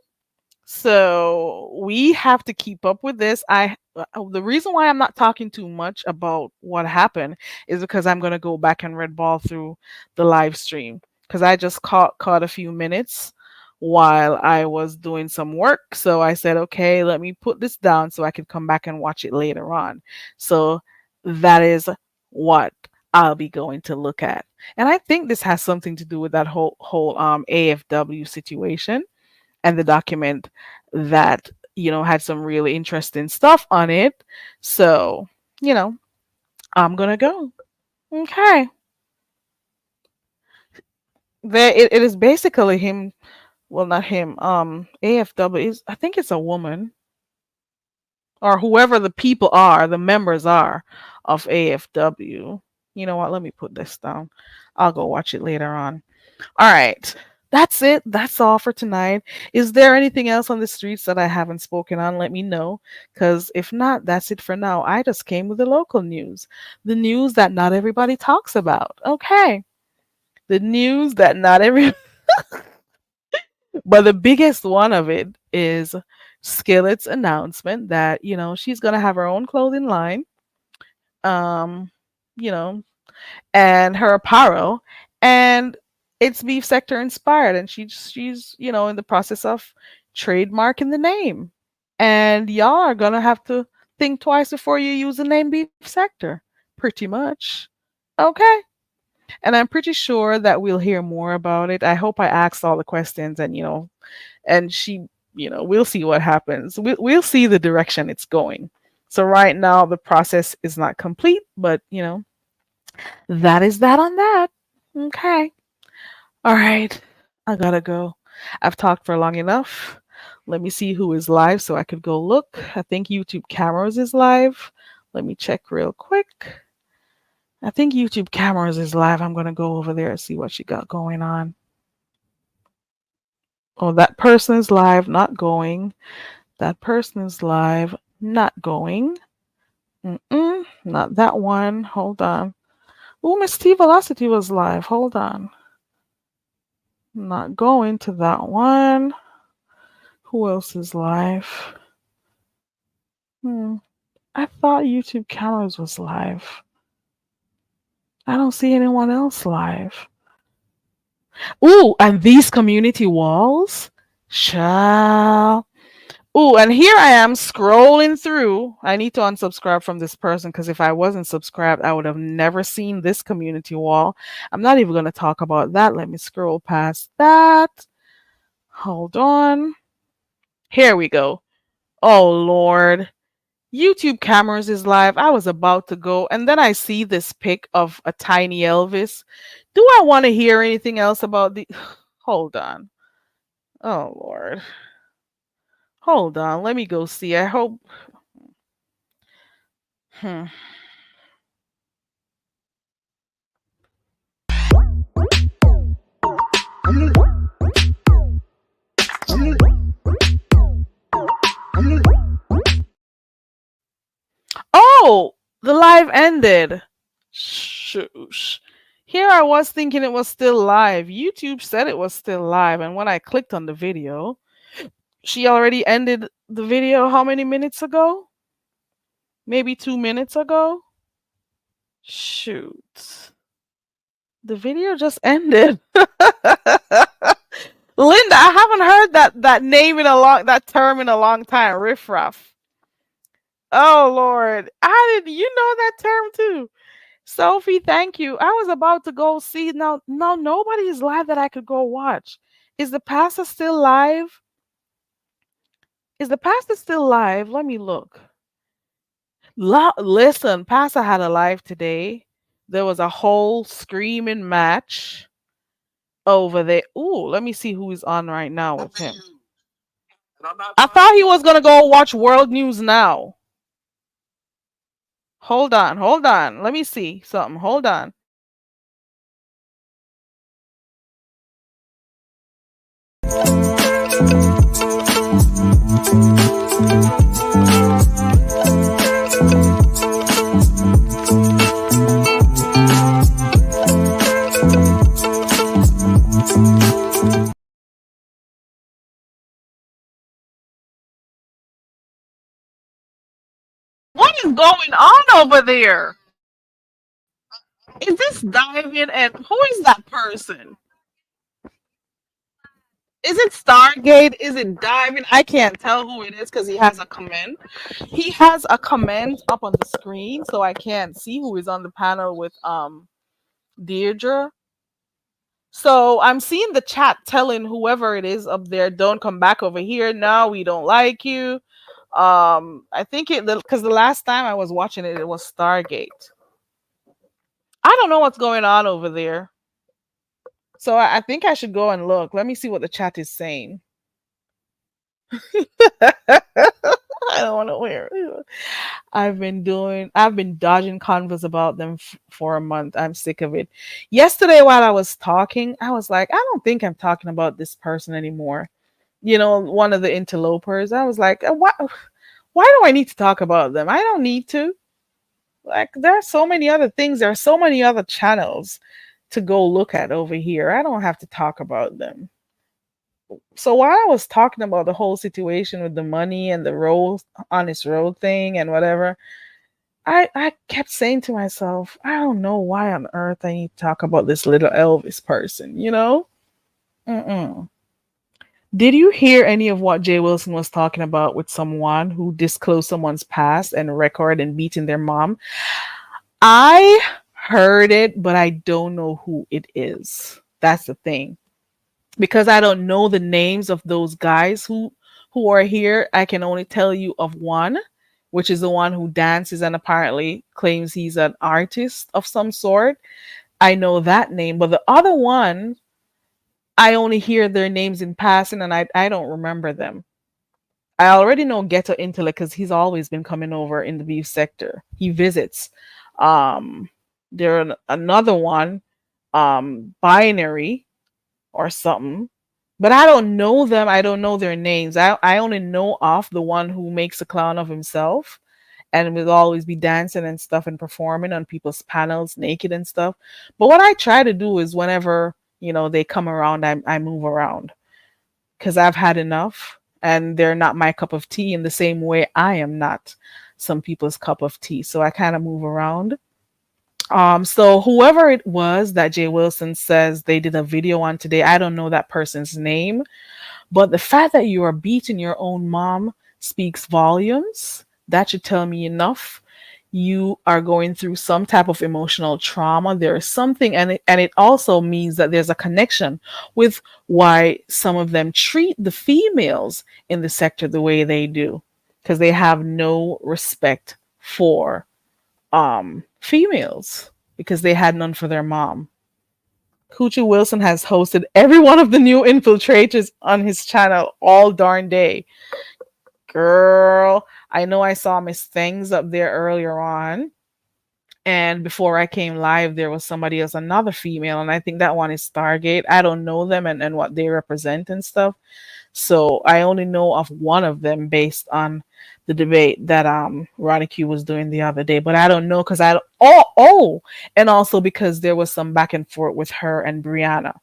So we have to keep up with this. The reason why I'm not talking too much about what happened is because I'm gonna go back and red ball through the live stream because I just caught a few minutes while I was doing some work. So I said, okay, let me put this down so I can come back and watch it later on. So that is what I'll be going to look at. And I think this has something to do with that whole AFW situation and the document that had some really interesting stuff on it. So you know I'm gonna go. Okay. It is basically him. Well, not him. AFW is, I think it's a woman or whoever the people are, the members are of AFW. You know what, let me put this down. I'll go watch it later on. All right. That's it. That's all for tonight. Is there anything else on the streets that I haven't spoken on? Let me know. Because if not, that's it for now. I just came with the local news. The news that not everybody talks about. Okay. The news that not every. But the biggest one of it is Skillet's announcement that, she's going to have her own clothing line. Um, you know, and her apparel, and it's beef sector inspired, and she's in the process of trademarking the name, and y'all are gonna have to think twice before you use the name beef sector, pretty much. Okay. And I'm pretty sure that we'll hear more about it. I hope I asked all the questions, and and she, we'll see what happens. We'll see the direction it's going. So right now the process is not complete, but that is that on that. Okay. All right. I gotta go. I've talked for long enough. Let me see who is live so I could go look. I think YouTube Cameras is live. Let me check real quick. I think YouTube Cameras is live. I'm gonna go over there and see what she got going on. Oh, that person is live, not going. That person is live, not going. Not that one. Hold on. Oh, Miss T Velocity was live. Hold on. Not going to that one. Who else is live? I thought YouTube Cameras was live. I don't see anyone else live. Ooh, and these community walls? Child. Ooh, and here I am scrolling through. I need to unsubscribe from this person because if I wasn't subscribed, I would have never seen this community wall. I'm not even going to talk about that. Let me scroll past that. Hold on. Here we go. Oh, Lord. YouTube Cameras is live. I was about to go, and then I see this pic of a tiny Elvis. Do I want to hear anything else about the... Hold on. Oh, Lord. Hold on. Let me go see. I hope... Hmm. Oh! The live ended. Shoosh. Here I was thinking it was still live. YouTube said it was still live, and when I clicked on the video, she already ended the video how many minutes ago? Maybe 2 minutes ago? Shoot. The video just ended. Linda, I haven't heard that name in a that term in a long time. Riffraff. Oh Lord. How did you know that term too? Sophie, thank you. I was about to go see. Now nobody is live that I could go watch. Is the pastor still live? Is the pastor still live? Let me look. Listen, pastor had a live today. There was a whole screaming match over there. Ooh, let me see who is on right now with him. I thought he was gonna go watch World News Now. Hold on, hold on. Let me see something. Hold on. What is going on over there? Is this diving and who is that person? Is it Stargate? Is it diving? I can't tell who it is because he has a comment. He has a comment up on the screen, so I can't see who is on the panel with Deirdre. So I'm seeing the chat telling whoever it is up there, don't come back over here. No, we don't like you. I think it because the last time I was watching it, it was Stargate. I don't know what's going on over there. So I think I should go and look. Let me see what the chat is saying. I don't want to wear it. I've been dodging convos about them for a month. I'm sick of it. Yesterday, while I was talking, I was like, I don't think I'm talking about this person anymore. You know, one of the interlopers. I was like, why do I need to talk about them? I don't need to. Like, there are so many other things. There are so many other channels to go look at over here. I don't have to talk about them. So while I was talking about the whole situation with the money and the road, honest road thing and whatever, I kept saying to myself, I don't know why on earth I need to talk about this little Elvis person, you know? Mm-mm. Did you hear any of what Jay Wilson was talking about with someone who disclosed someone's past and record and beating their mom? I heard it, but I don't know who it is. That's the thing. Because I don't know the names of those guys who are here. I can only tell you of one, which is the one who dances and apparently claims he's an artist of some sort. I know that name, but the other one, I only hear their names in passing and I don't remember them. I already know Ghetto Intellect because he's always been coming over in the beef sector. He visits. Um, another one, Binary or something. But I don't know them. I don't know their names. I only know of the one who makes a clown of himself and will always be dancing and stuff and performing on people's panels naked and stuff. But what I try to do is whenever, they come around, I move around because I've had enough and they're not my cup of tea in the same way I am not some people's cup of tea. So I kind of move around. So whoever it was that Jay Wilson says they did a video on today, I don't know that person's name, but the fact that you are beating your own mom speaks volumes. That should tell me enough. You are going through some type of emotional trauma. There is something, and it also means that there's a connection with why some of them treat the females in the sector the way they do, because they have no respect for females because they had none for their mom. Coochie Wilson has hosted every one of the new infiltrators on his channel all darn day. Girl, I know I saw Miss Things up there earlier on. And before I came live, there was somebody else, another female, and I think that one is Stargate. I don't know them and what they represent and stuff. So I only know of one of them based on the debate that Ronnie Q was doing the other day. But I don't know because I don't and also because there was some back and forth with her and Brianna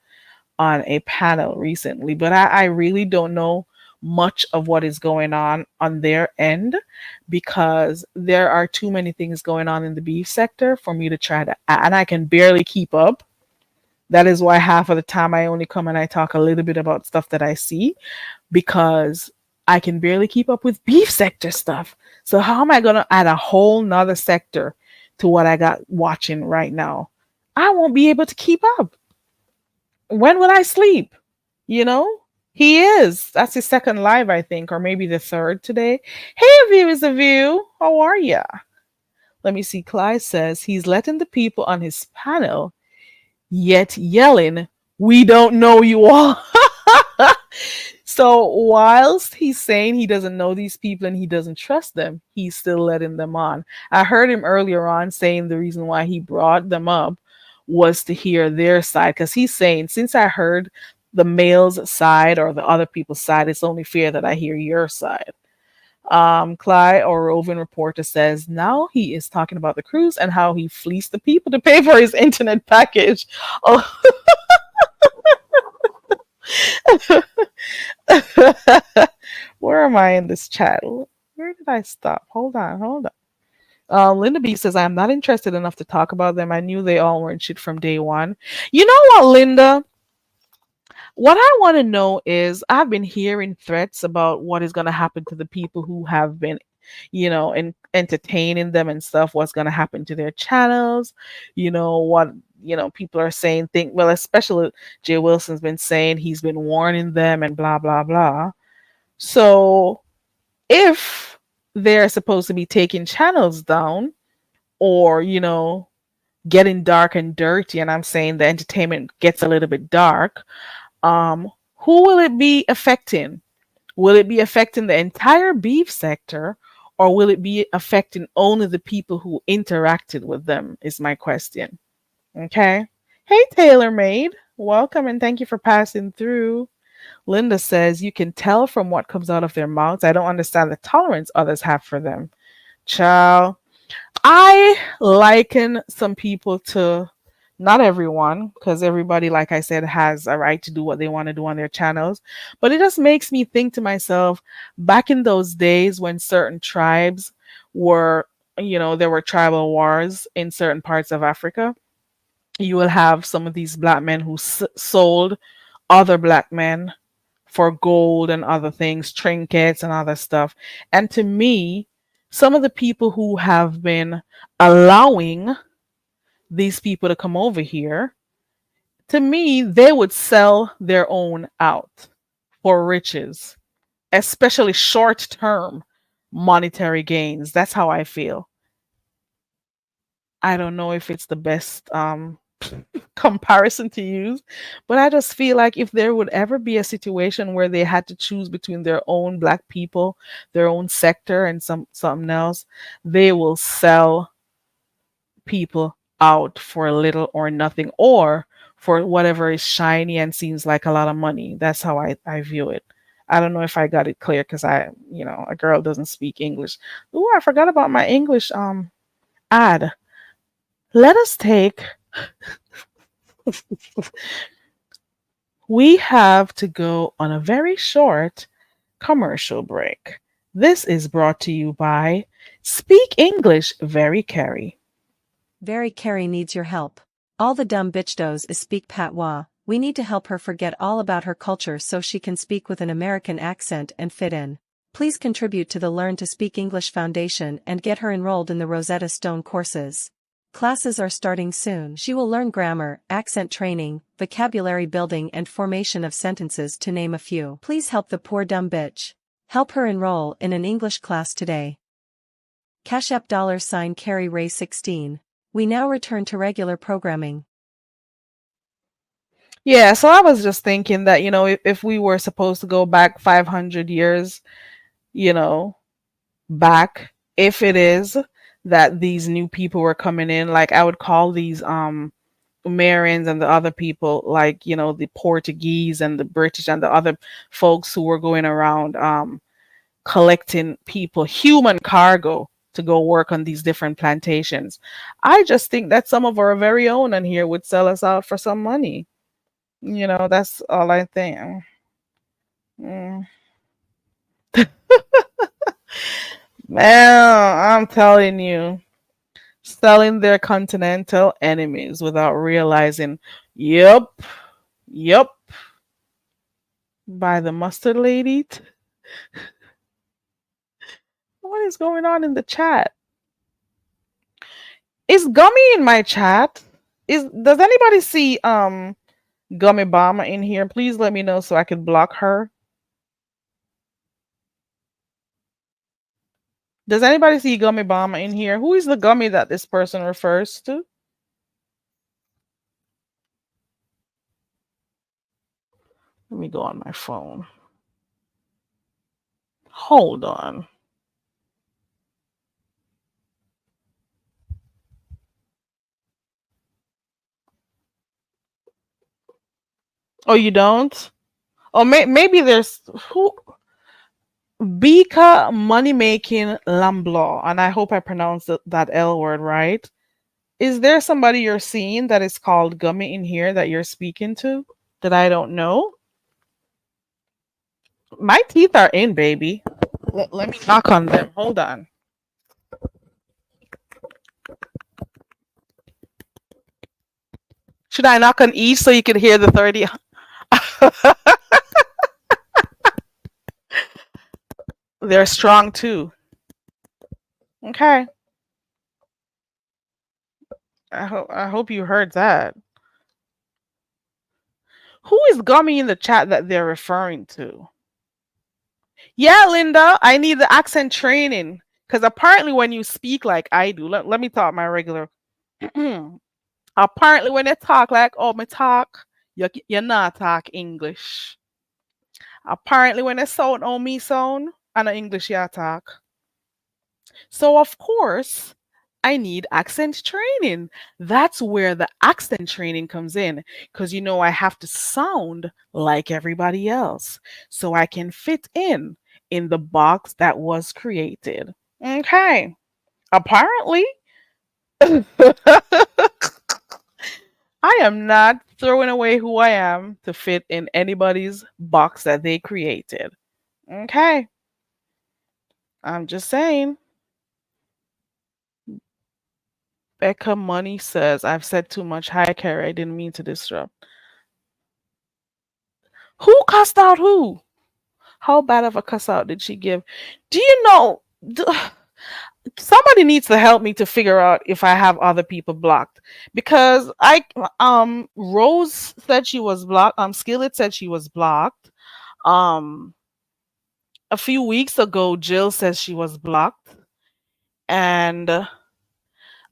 on a panel recently. But I really don't know much of what is going on their end because there are too many things going on in the beef sector for me to try to, and I can barely keep up. That is why half of the time I only come and I talk a little bit about stuff that I see because I can barely keep up with beef sector stuff. So how am I going to add a whole nother sector to what I got watching right now? I won't be able to keep up. When will I sleep? You know? He is. That's his second live, I think, or maybe the third today. Hey, View is a View. How are ya? Let me see. Clyde says he's letting the people on his panel yet yelling, "We don't know you all." So whilst he's saying he doesn't know these people and he doesn't trust them, he's still letting them on. I heard him earlier on saying the reason why he brought them up was to hear their side, because he's saying, since I heard the male's side or the other people's side, it's only fair that I hear your side. Clyde, or Roving Reporter, says now he is talking about the cruise and how he fleeced the people to pay for his internet package. Oh, where am I in this chat? Where did I stop? Hold on, hold on. Linda B says, I'm not interested enough to talk about them. I knew they all weren't shit from day one. You know what, Linda? What I want to know is I've been hearing threats about what is going to happen to the people who have been, entertaining them and stuff. What's going to happen to their channels? What, people are saying, well, especially Jay Wilson's been saying he's been warning them and blah, blah, blah. So if they're supposed to be taking channels down or, getting dark and dirty, and I'm saying the entertainment gets a little bit dark, who will it be affecting? Will it be affecting the entire beef sector, or will it be affecting only the people who interacted with them? Is my question. Okay. Hey, TaylorMade. Welcome and thank you for passing through. Linda says, you can tell from what comes out of their mouths. I don't understand the tolerance others have for them. Child, I liken some people to, not everyone, because everybody, like I said, has a right to do what they want to do on their channels. But it just makes me think to myself, back in those days when certain tribes were, there were tribal wars in certain parts of Africa, you will have some of these black men who sold other black men for gold and other things, trinkets and other stuff. And to me, some of the people who have been allowing these people to come over here, to me, they would sell their own out for riches, especially short term monetary gains. That's how I feel. I don't know if it's the best comparison to use, but I just feel like if there would ever be a situation where they had to choose between their own black people, their own sector, and something else, they will sell people out for little or nothing, or for whatever is shiny and seems like a lot of money. That's how I view it. I don't know if I got it clear because a girl doesn't speak English. Ooh, I forgot about my English ad. Let us take we have to go on a very short commercial break. This is brought to you by Speak English Very Carry. Very Carrie needs your help. All the dumb bitch does is speak patois. We need to help her forget all about her culture so she can speak with an American accent and fit in. Please contribute to the Learn to Speak English Foundation and get her enrolled in the Rosetta Stone courses. Classes are starting soon. She will learn grammar, accent training, vocabulary building and formation of sentences to name a few. Please help the poor dumb bitch. Help her enroll in an English class today. Cash App $Carrie Ray 16. We now return to regular programming. Yeah, so I was just thinking that, if we were supposed to go back 500 years, back, if it is that these new people were coming in, like I would call these Americans and the other people, like, the Portuguese and the British and the other folks who were going around collecting people, human cargo, to go work on these different plantations. I just think that some of our very own in here would sell us out for some money. That's all I think. Mm. Man, I'm telling you, selling their continental enemies without realizing, yep, yep, by the mustard lady. What is going on in the chat? Is Gummy in my chat? Does anybody see Gummy Bomber in here? Please let me know so I can block her. Does anybody see Gummy Bomber in here? Who is the gummy that this person refers to? Let me go on my phone. Hold on. Oh, you don't? Oh, maybe there's who Bika money making Lamblaw, and I hope I pronounced that L word right. Is there somebody you're seeing that is called Gummy in here that you're speaking to that I don't know? My teeth are in, baby. Let me knock on them. Hold on. Should I knock on each so you can hear the 30? They're strong too. Okay. I hope you heard that. Who is Gummy in the chat that they're referring to? Yeah, Linda, I need the accent training because apparently when you speak like I do, let me talk my regular. Apparently when you talk like oh me talk, you're not talk English. Apparently when you sound oh me sound, I know English you talk. So of course I need accent training. That's where the accent training comes in because I have to sound like everybody else so I can fit in the box that was created. Okay. Apparently, I am not throwing away who I am to fit in anybody's box that they created. Okay. I'm just saying. Becca Money says, I've said too much. Hi, Carrie. I didn't mean to disrupt. Who cussed out who? How bad of a cuss out did she give? Do you know? Somebody needs to help me to figure out if I have other people blocked because Rose said she was blocked. Skillet said she was blocked. Um, a few weeks ago, Jill says she was blocked, and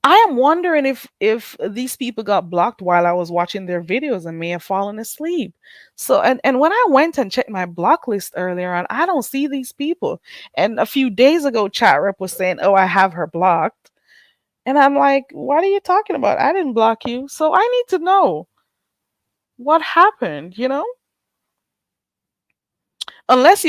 I am wondering if these people got blocked while I was watching their videos and may have fallen asleep. So and when I went and checked my block list earlier on, I don't see these people. And a few days ago, chat rep was saying, "Oh, I have her blocked," and I'm like, "What are you talking about? I didn't block you." So I need to know what happened. Unless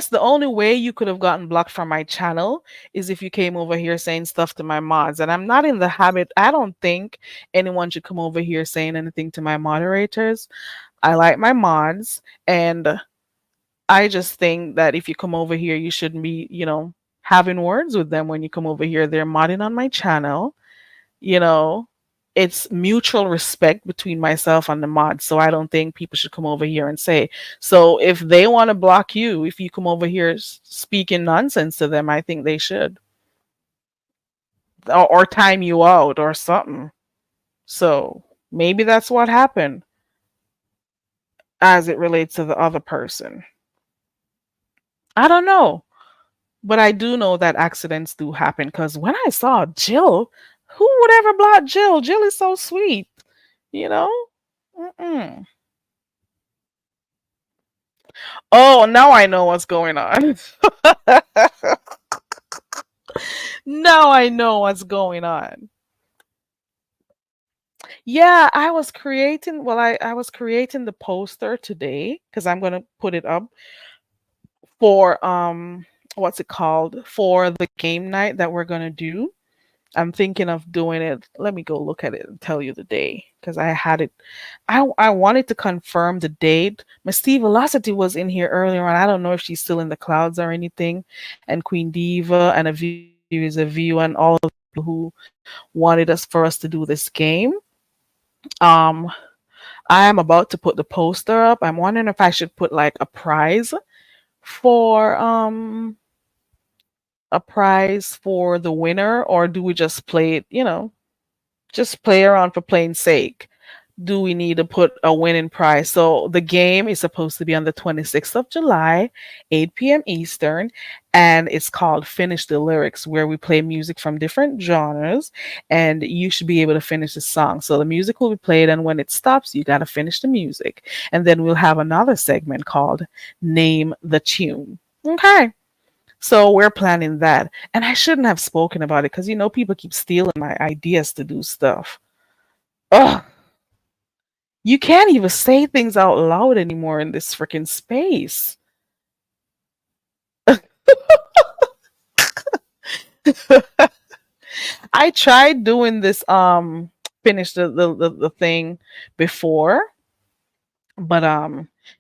the only way you could have gotten blocked from my channel is if you came over here saying stuff to my mods, and I'm not in the habit. I don't think anyone should come over here saying anything to my moderators. I like my mods, and I just think that if you come over here you shouldn't be having words with them when you come over here. They're modding on my channel. you know it's mutual respect between myself and the mod, so I don't think people should come over here and say. So if they want to block you, if you come over here speaking nonsense to them, I think they should, or time you out or something. So maybe that's what happened as it relates to the other person. I don't know, but I do know that accidents do happen because when I saw Jill, who would ever block Jill? Jill is so sweet, you know? Mm-mm. Oh, now I know what's going on. Now I know what's going on. Yeah, I was creating the poster today because I'm gonna put it up for what's it called? For the game night that we're gonna do. I'm thinking of doing it. Let me go look at it and tell you the day because I had it. I wanted to confirm the date. Miss Steve Velocity was in here earlier on. I don't know if she's still in the clouds or anything. And Queen Diva and a view is a view and all of the people who wanted us for us to do this game. Um, I am about to put the poster up. I'm wondering if I should put like for a prize for the winner, or do we just play it, just play around for playing sake? do we need to put a winning prize? So the game is supposed to be on the 26th of July, 8 p.m. Eastern, and it's called Finish the Lyrics, where we play music from different genres, and you should be able to finish the song. So the music will be played, and when it stops, you got to finish the music. And then we'll have another segment called Name the Tune. Okay. So we're planning that. And I shouldn't have spoken about it because, people keep stealing my ideas to do stuff. Ugh. You can't even say things out loud anymore in this freaking space. I tried doing this finish the thing before, but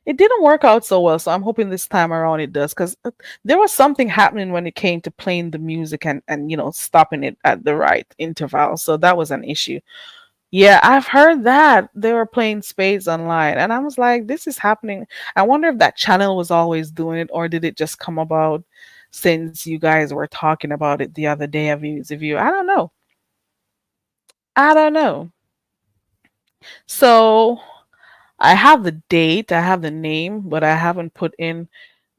it didn't work out so well. So I'm hoping this time around it does, because there was something happening when it came to playing the music and stopping it at the right interval. So that was an issue. Yeah, I've heard that they were playing spades online, and I was like, this is happening. I wonder if that channel was always doing it, or did it just come about since you guys were talking about it the other day of you. I don't know. I don't know. So I have the date, I have the name, but I haven't put in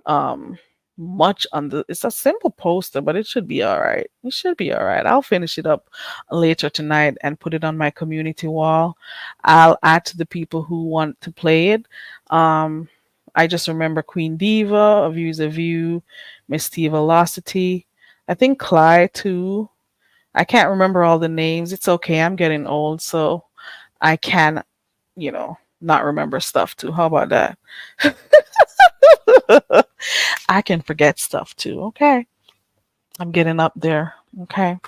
um much on the it's a simple poster, but it should be all right. It should be all right. I'll finish it up later tonight and put it on my community wall. I'll add to the people who want to play it. I just remember Queen Diva of Views of You, Miss T Velocity, I think Clyde too. I can't remember all the names. It's okay, I'm getting old, so I can, not remember stuff too. How about that? I can forget stuff too. Okay. I'm getting up there. Okay.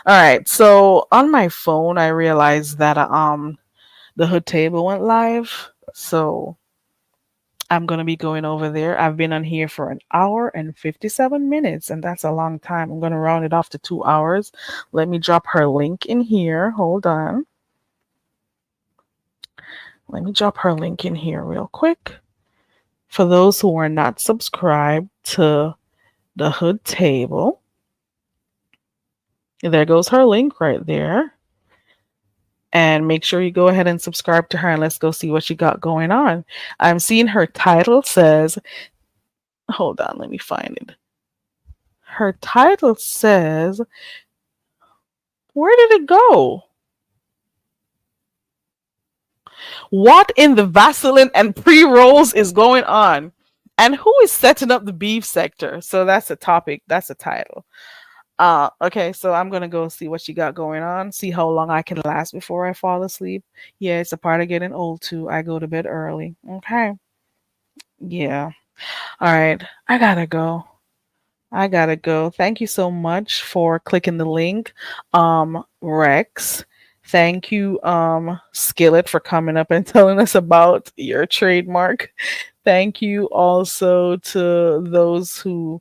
All right. So on my phone, I realized that the hood table went live. So I'm gonna be going over there. I've been on here for an hour and 57 minutes, and that's a long time. I'm gonna round it off to 2 hours. Let me drop her link in here. Hold on. Let me drop her link in here real quick. For those who are not subscribed to the hood table, there goes her link right there. And make sure you go ahead and subscribe to her, and let's go see what she got going on. I'm seeing her title says, hold on, let me find it. Her title says, where did it go? What in the Vaseline and pre-rolls is going on? And who is setting up the beef sector? So that's a topic. That's a title. Okay, so I'm gonna go see what she got going on, see how long I can last before I fall asleep. Yeah, it's a part of getting old too. I go to bed early. Okay. Yeah. All right. I gotta go. I gotta go. Thank you so much for clicking the link. Rex. Thank you, Skillet, for coming up and telling us about your trademark. Thank you also to those who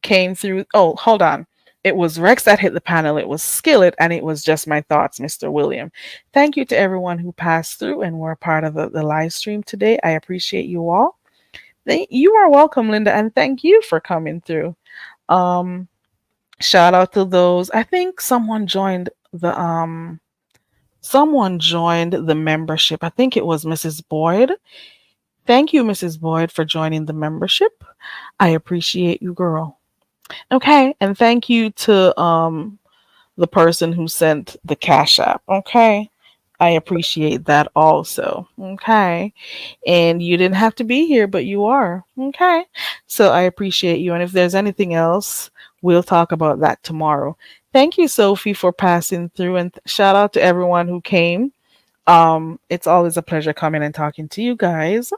came through. Oh, hold on. It was Rex that hit the panel. It was Skillet, and it was just my thoughts, Mr. William. Thank you to everyone who passed through and were a part of the live stream today. I appreciate you all. You are welcome, Linda, and thank you for coming through. Shout out to those. I think someone joined the membership. I think it was Mrs. Boyd. Thank you, Mrs. Boyd, for joining the membership. I appreciate you, girl. Okay, and thank you to the person who sent the Cash App. Okay, I appreciate that also. Okay, and you didn't have to be here, but you are. Okay, so I appreciate you. And if there's anything else, we'll talk about that tomorrow. Thank you, Sophie, for passing through, and shout out to everyone who came. It's always a pleasure coming and talking to you guys.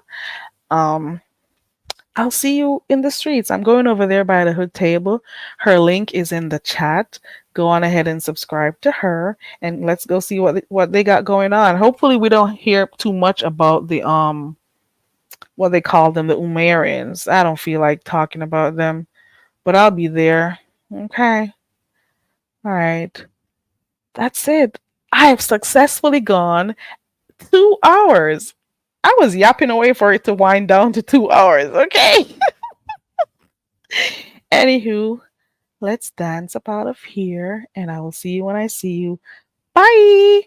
I'll see you in the streets. I'm going over there by the hood table. Her link is in the chat. Go on ahead and subscribe to her, and let's go see what they got going on. Hopefully, we don't hear too much about the what they call them, the Umarians. I don't feel like talking about them, but I'll be there. Okay. All right. That's it. I have successfully gone 2 hours. I was yapping away for it to wind down to 2 hours. Okay. Anywho, let's dance up out of here, and I will see you when I see you. Bye.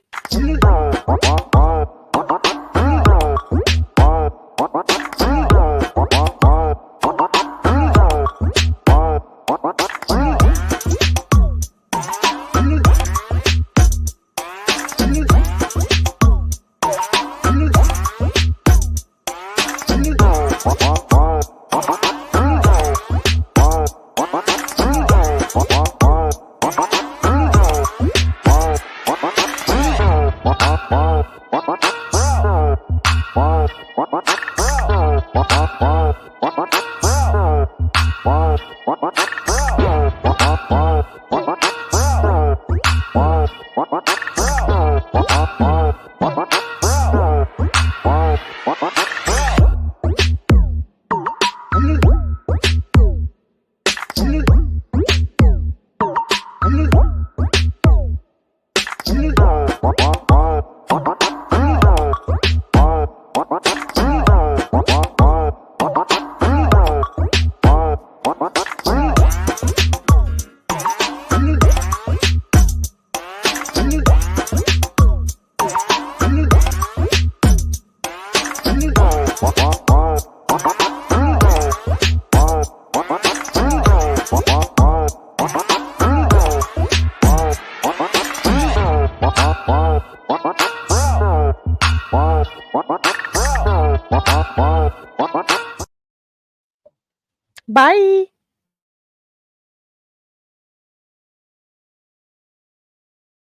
Bye.